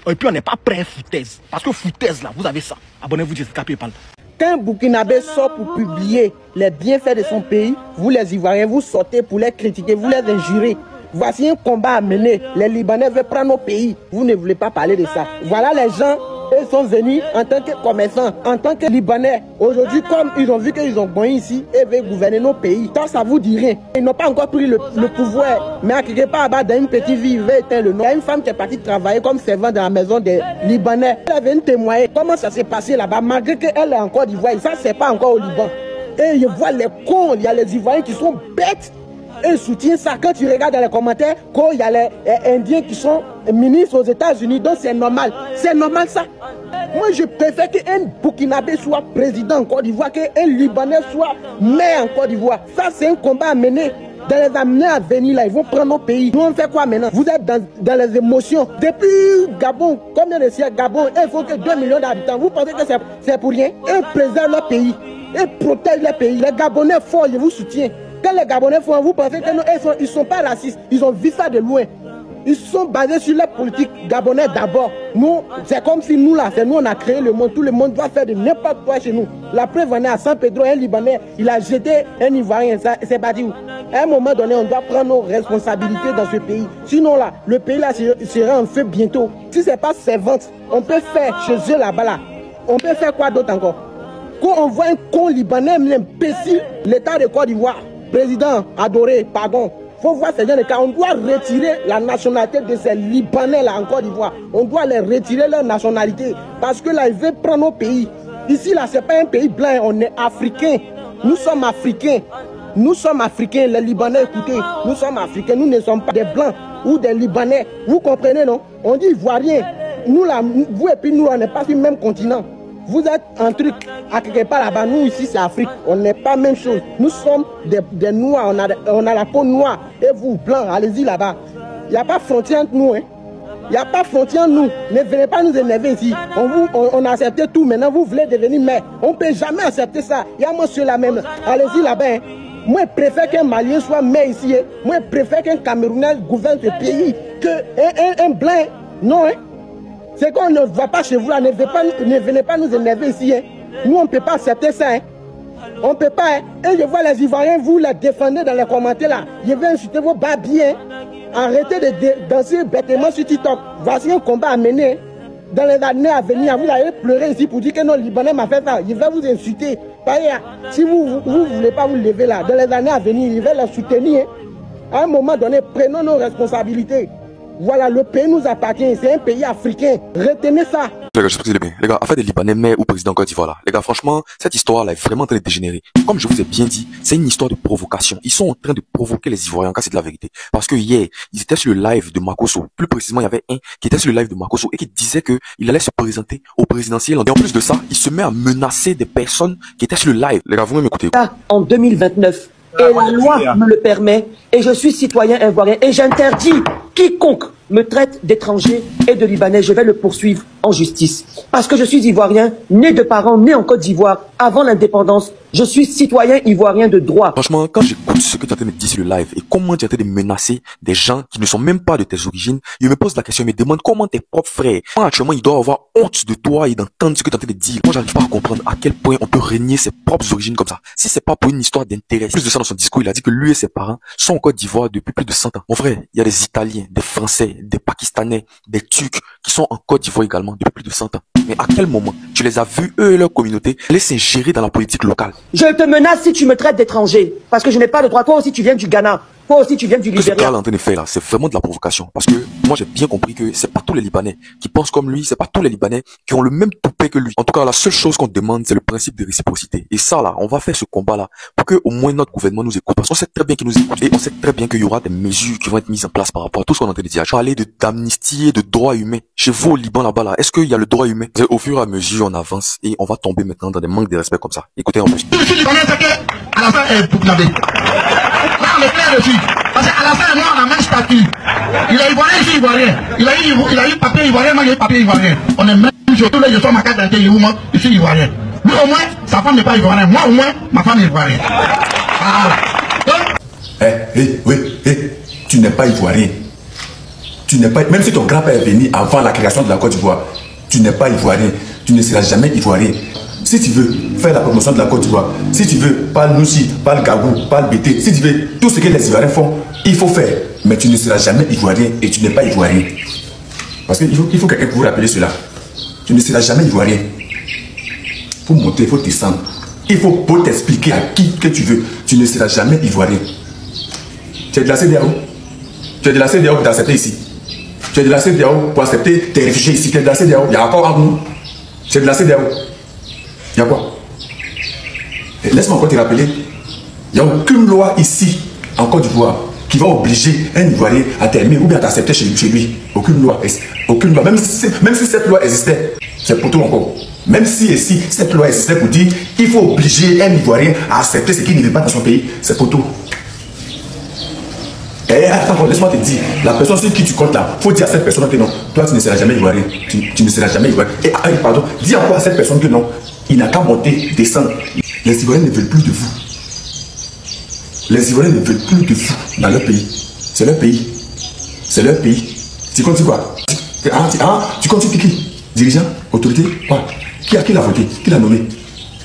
S23: Et puis on n'est pas prêt à foutaise. Parce que foutaise là, vous avez ça. Abonnez-vous, Jessica Paypal.
S4: Quand un Burkinabé sort pour publier les bienfaits de son pays, vous les Ivoiriens, vous sortez pour les critiquer, vous les injurez. Voici un combat à mener. Les Libanais veulent prendre nos pays. Vous ne voulez pas parler de ça. Voilà les gens, ils sont venus en tant que commerçants, en tant que Libanais. Aujourd'hui, comme ils ont vu qu'ils ont gagné ici et veulent gouverner nos pays, tant ça vous dit rien. Ils n'ont pas encore pris le pouvoir. Mais à quelque part, dans une petite ville, ils veulent éteindre le nom. Il y a une femme qui est partie travailler comme servante dans la maison des Libanais. Elle est venue témoigner comment ça s'est passé là-bas, malgré qu'elle est en Côte d'Ivoire. Ça, c'est pas encore au Liban. Et je vois les cons, il y a les Ivoiriens qui sont bêtes. Et soutient ça. Quand tu regardes dans les commentaires, qu'il y a les Indiens qui sont ministres aux États-Unis, donc c'est normal. C'est normal ça. Moi, je préfère qu'un Burkinabé soit président en Côte d'Ivoire, qu'un Libanais soit maire en Côte d'Ivoire. Ça, c'est un combat à mener. Dans les années à venir, là, ils vont prendre nos pays. Nous, on fait quoi maintenant? Vous êtes dans les émotions. Depuis Gabon, combien de siècles Gabon, il faut que 2 millions d'habitants. Vous pensez que c'est pour rien? Ils préservent leur pays. Ils protègent leur pays. Les Gabonais forts, je vous soutiens. Quand les Gabonais font, vous pensez qu'ils ne sont pas racistes. Ils ont vu ça de loin. Ils sont basés sur la politique gabonais d'abord. Nous, c'est comme si nous là, c'est nous on a créé le monde. Tout le monde doit faire de n'importe quoi chez nous. La preuve en est à San Pedro, un Libanais, il a jeté un Ivoirien. C'est pas dit où. À un moment donné, on doit prendre nos responsabilités dans ce pays. Sinon là, le pays là sera en feu bientôt. Si c'est pas servante, on peut faire chez eux là-bas là. On peut faire quoi d'autre encore? Quand on voit un con Libanais, un imbécile, l'État de Côte d'Ivoire, président adoré, pardon. Il faut voir ces gens de cas. On doit retirer la nationalité de ces Libanais là en Côte d'Ivoire. On doit les retirer leur nationalité. Parce que là, ils veulent prendre nos pays. Ici là, c'est pas un pays blanc, on est africain. Nous sommes africains. Nous sommes africains, les Libanais, écoutez, nous sommes africains, nous ne sommes pas des blancs ou des Libanais. Vous comprenez, non? On dit Ivoiriens. Nous là, vous et puis nous, on n'est pas sur le même continent. Vous êtes un truc à quelque part là-bas, nous ici c'est Afrique, on n'est pas même chose. Nous sommes des noirs, on a la peau noire. Et vous, blancs, allez-y là-bas. Il n'y a pas frontière entre nous, hein. Il n'y a pas frontière entre nous. Ne venez pas nous énerver ici. On a accepté tout, maintenant vous voulez devenir maire. On ne peut jamais accepter ça. Il y a monsieur là même. Allez-y là-bas. Hein. Moi je préfère qu'un Malien soit maire ici. Hein. Moi je préfère qu'un Camerounais gouverne ce pays qu'un blanc. Non, hein. C'est qu'on ne va pas chez vous là, ne venez pas nous énerver ici. Hein. Nous, on ne peut pas accepter ça. Hein. On ne peut pas. Hein. Et je vois les Ivoiriens, vous les défendez dans les commentaires là. Je vais insulter vos babis. Hein. Arrêtez de danser bêtement sur TikTok. Voici un combat à mener. Hein. Dans les années à venir, vous allez pleurer ici pour dire que non, Libanais m'a fait ça. Je vais vous insulter. Pareil, si vous ne voulez pas vous lever là, dans les années à venir, je vais les soutenir. Hein. À un moment donné, prenons nos responsabilités. Voilà, le pays nous appartient, c'est un pays africain. Retenez ça.
S1: Les gars, je sais bien. Les gars, affaire des Libanais maires ou président Côte d'Ivoire là. Les gars, franchement, cette histoire-là est vraiment en train de dégénérer. Comme je vous ai bien dit, c'est une histoire de provocation. Ils sont en train de provoquer les Ivoiriens, car c'est de la vérité. Parce que hier, ils étaient sur le live de Makosso. Plus précisément, il y avait un qui était sur le live de Makosso et qui disait que il allait se présenter au présidentiel. Et en plus de ça, il se met à menacer des personnes qui étaient sur le live. Les gars, vous m'écoutez.
S5: En 2029. Et la loi me le permet, et je suis citoyen ivoirien, et j'interdis quiconque me traite d'étranger et de Libanais, je vais le poursuivre en justice. Parce que je suis ivoirien, né de parents nés en Côte d'Ivoire, avant l'indépendance, je suis citoyen ivoirien de droit.
S1: Franchement, quand j'écoute ce que tu es en train de dire sur le live, et comment tu es en train de menacer des gens qui ne sont même pas de tes origines, je me pose la question, je me demande comment tes propres frères, actuellement, ils doivent avoir honte de toi et d'entendre ce que tu es en train de dire. Moi, j'arrive pas à comprendre à quel point on peut régner ses propres origines comme ça. Si c'est pas pour une histoire d'intérêt. Plus de ça dans son discours, il a dit que lui et ses parents sont en Côte d'Ivoire depuis plus de 100 ans. Mon frère, il y a des Italiens, des Français, des Pakistanais, des Turcs qui sont en Côte d'Ivoire également depuis plus de 100 ans. Mais à quel moment tu les as vus, eux et leur communauté, aller s'ingérer dans la politique locale?
S5: Je te menace si tu me traites d'étranger. Parce que je n'ai pas de droit. Toi aussi, tu viens du Ghana. Toi aussi, tu viens du Libéria.
S1: Ce qu'il est en train de faire là, c'est vraiment de la provocation. Parce que moi, j'ai bien compris que c'est pas tous les Libanais qui pensent comme lui, c'est pas tous les Libanais qui ont le même toupet que lui. En tout cas, la seule chose qu'on demande, c'est le principe de réciprocité. Et ça là, on va faire ce combat là pour que au moins notre gouvernement nous écoute. Parce qu'on sait très bien qu'il nous écoute et on sait très bien qu'il y aura des mesures qui vont être mises en place par rapport à tout ce qu'on est en train de dire. Parler d'amnistie et de droits humains. Chez vous au Liban là-bas là, est-ce qu'il y a le droit humain? Au fur et à mesure, on avance et on va tomber maintenant dans des manques de respect comme ça. Écoutez en plus.
S6: Je suis Libanais, c'est que à la fin, est burkinabé. Là, on est clair dessus. Parce qu'à la fin, moi, on a même statut. Il est ivoirien, je suis ivoirien. Il a eu papier ivoirien, moi, j'ai eu papier ivoirien. On est même, surtout là, je sors ma carte d'identité, je suis ivoirien. Lui, au moins, sa femme n'est pas ivoirienne. Moi, au moins, ma femme est ivoirienne.
S24: Tu n'es pas ivoirien. Tu n'es pas, même si ton grand-père est venu avant la création de la Côte d'Ivoire, tu n'es pas ivoirien. Tu ne seras jamais ivoirien. Si tu veux faire la promotion de la Côte d'Ivoire, si tu veux, parle Noussi, parle Gabou, parle Bété, si tu veux, tout ce que les Ivoiriens font, il faut faire. Mais tu ne seras jamais ivoirien et tu n'es pas ivoirien. Parce qu'il faut quelqu'un pour vous rappeler cela. Tu ne seras jamais ivoirien. Il faut monter, il faut descendre. Il faut t'expliquer à qui que tu veux. Tu ne seras jamais ivoirien. Tu es de la CEDEAO. Tu es de la CEDEAO pour t'accepter ici. Tu es de la CEDEAO pour accepter tes réfugiés ici. Tu es de la CEDEAO. Il y a encore un nous. Tu es de la CEDEAO. Il y a quoi? Laisse-moi encore te rappeler. Il n'y a aucune loi ici, en Côte d'Ivoire, qui va obliger un Ivoirien à t'aimer ou bien à t'accepter chez lui. Aucune loi. Aucune loi. Même si cette loi existait, c'est pour tout encore. Même si cette loi existait pour dire qu'il faut obliger un Ivoirien à accepter ce qu'il ne veut pas dans son pays, c'est pour tout. Et attends, laisse-moi te dire, la personne sur qui tu comptes là, il faut dire à cette personne que non, toi tu ne seras jamais ivoirien. Tu ne seras jamais ivoirien. Et pardon, dis encore à cette personne que non, il n'a qu'à monter, descendre. Les Ivoiriens ne veulent plus de vous. Les Ivoiriens ne veulent plus de vous dans leur pays. C'est leur pays. C'est leur pays. Tu comptes quoi? Tu comptes qui? Dirigeant? Autorité? Ouais. Qui l'a voté? Qui l'a nommé?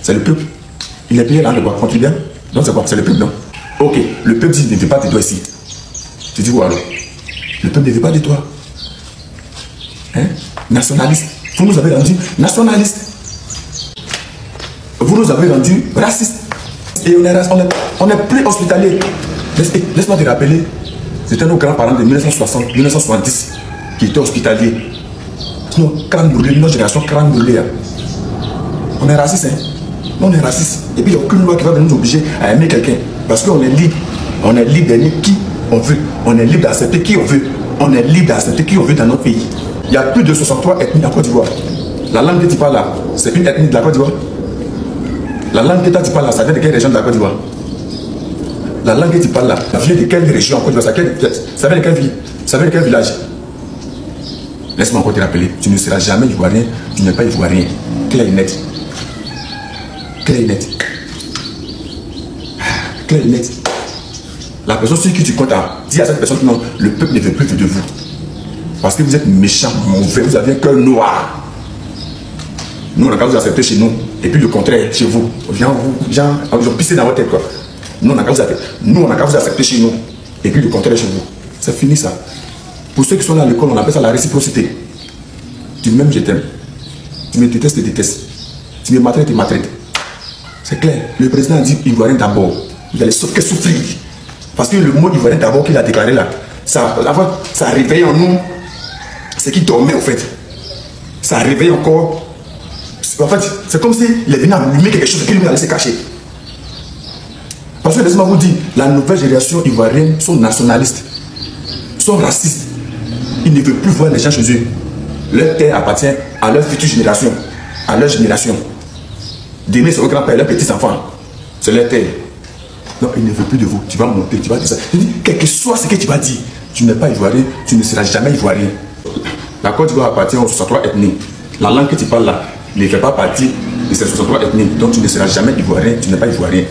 S24: C'est le peuple. Il est payé dans le quoi? Contribuable? Donc c'est quoi? C'est le peuple, non? Ok, le peuple dit ne veut pas de toi ici. Tu dis quoi alors? Le peuple ne veut pas de toi. Hein? Nationaliste. Vous nous avez rendu nationaliste. Vous nous avez rendu racistes. Et on n'est plus hospitalier. Laisse-moi te rappeler, c'était nos grands-parents de 1960, 1970 qui étaient hospitaliers. Nos crânes brûlés, notre génération crâne brûlé. On est raciste, hein? On est raciste. Et puis il n'y a aucune loi qui va nous obliger à aimer quelqu'un. Parce qu'on est libre. On est libre d'aimer qui on veut. On est libre d'accepter qui on veut. On est libre d'accepter qui on veut dans notre pays. Il y a plus de 63 ethnies en Côte d'Ivoire. La langue que tu parles là, c'est une ethnie de la Côte d'Ivoire. La langue que tu parles là, ça vient de quelle région de la Côte d'Ivoire? La langue que tu parles là, ça vient de quelle région en Côte d'Ivoire? Ça vient de quelle ville? Ça vient de quel village? Laisse-moi encore te rappeler, tu ne seras jamais ivoirien, tu n'es pas ivoirien. Clair et net. Clair et net. Clair et net. La personne sur qui tu comptes à dire à cette personne que non, le peuple ne veut plus de vous. Parce que vous êtes méchants, mauvais, vous avez un cœur noir. Nous, on a qu'à vous accepter chez nous. Et puis le contraire, chez vous. Ils ont pissé dans votre tête, quoi. Nous, on a qu'à vous accepter chez nous. Et puis le contraire chez vous. C'est fini, ça. Pour ceux qui sont là à l'école, on appelle ça la réciprocité. Tu m'aimes, je t'aime. Tu me détestes, je te déteste. Tu me maltraites, je maltraite. C'est clair. Le président a dit Ivoirien d'abord. Vous allez souffrir. Parce que le mot ivoirien d'abord qu'il a déclaré là, ça a réveillé en nous ce qui dormait en fait. Ça a réveillé encore. En fait, c'est comme s'il est venu allumer quelque chose qu'il lui a laissé cacher. Parce que laissez-moi vous dire, la nouvelle génération ivoirienne sont nationalistes, sont racistes. Ils ne veulent plus voir les gens chez eux. Leur terre appartient à leur future génération, à leur génération. Demain, c'est au grand-père, leurs petits-enfants. C'est leur terre. Non, ils ne veulent plus de vous. Tu vas monter, tu vas dire ça. Je dis, quel que soit ce que tu vas dire, tu n'es pas ivoirien, tu ne seras jamais ivoirien. La Côte d'Ivoire appartient aux 63 ethnies. La langue que tu parles là ne fait pas partie de ces 63 ethnies. Donc tu ne seras jamais ivoirien, tu n'es pas ivoirien.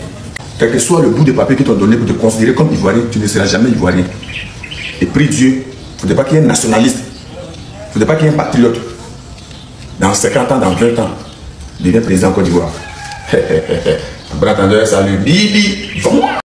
S24: Quel que soit le bout de papier qu'ils t'ont donné pour te considérer comme ivoirien, tu ne seras jamais ivoirien. Et prie Dieu, il ne faudrait pas qu'il y ait un nationaliste, il ne faudrait pas qu'il y ait un patriote. Dans 50 ans, dans 20 ans, deviens président en Côte d'Ivoire. Bon attendez, salut. Bibi.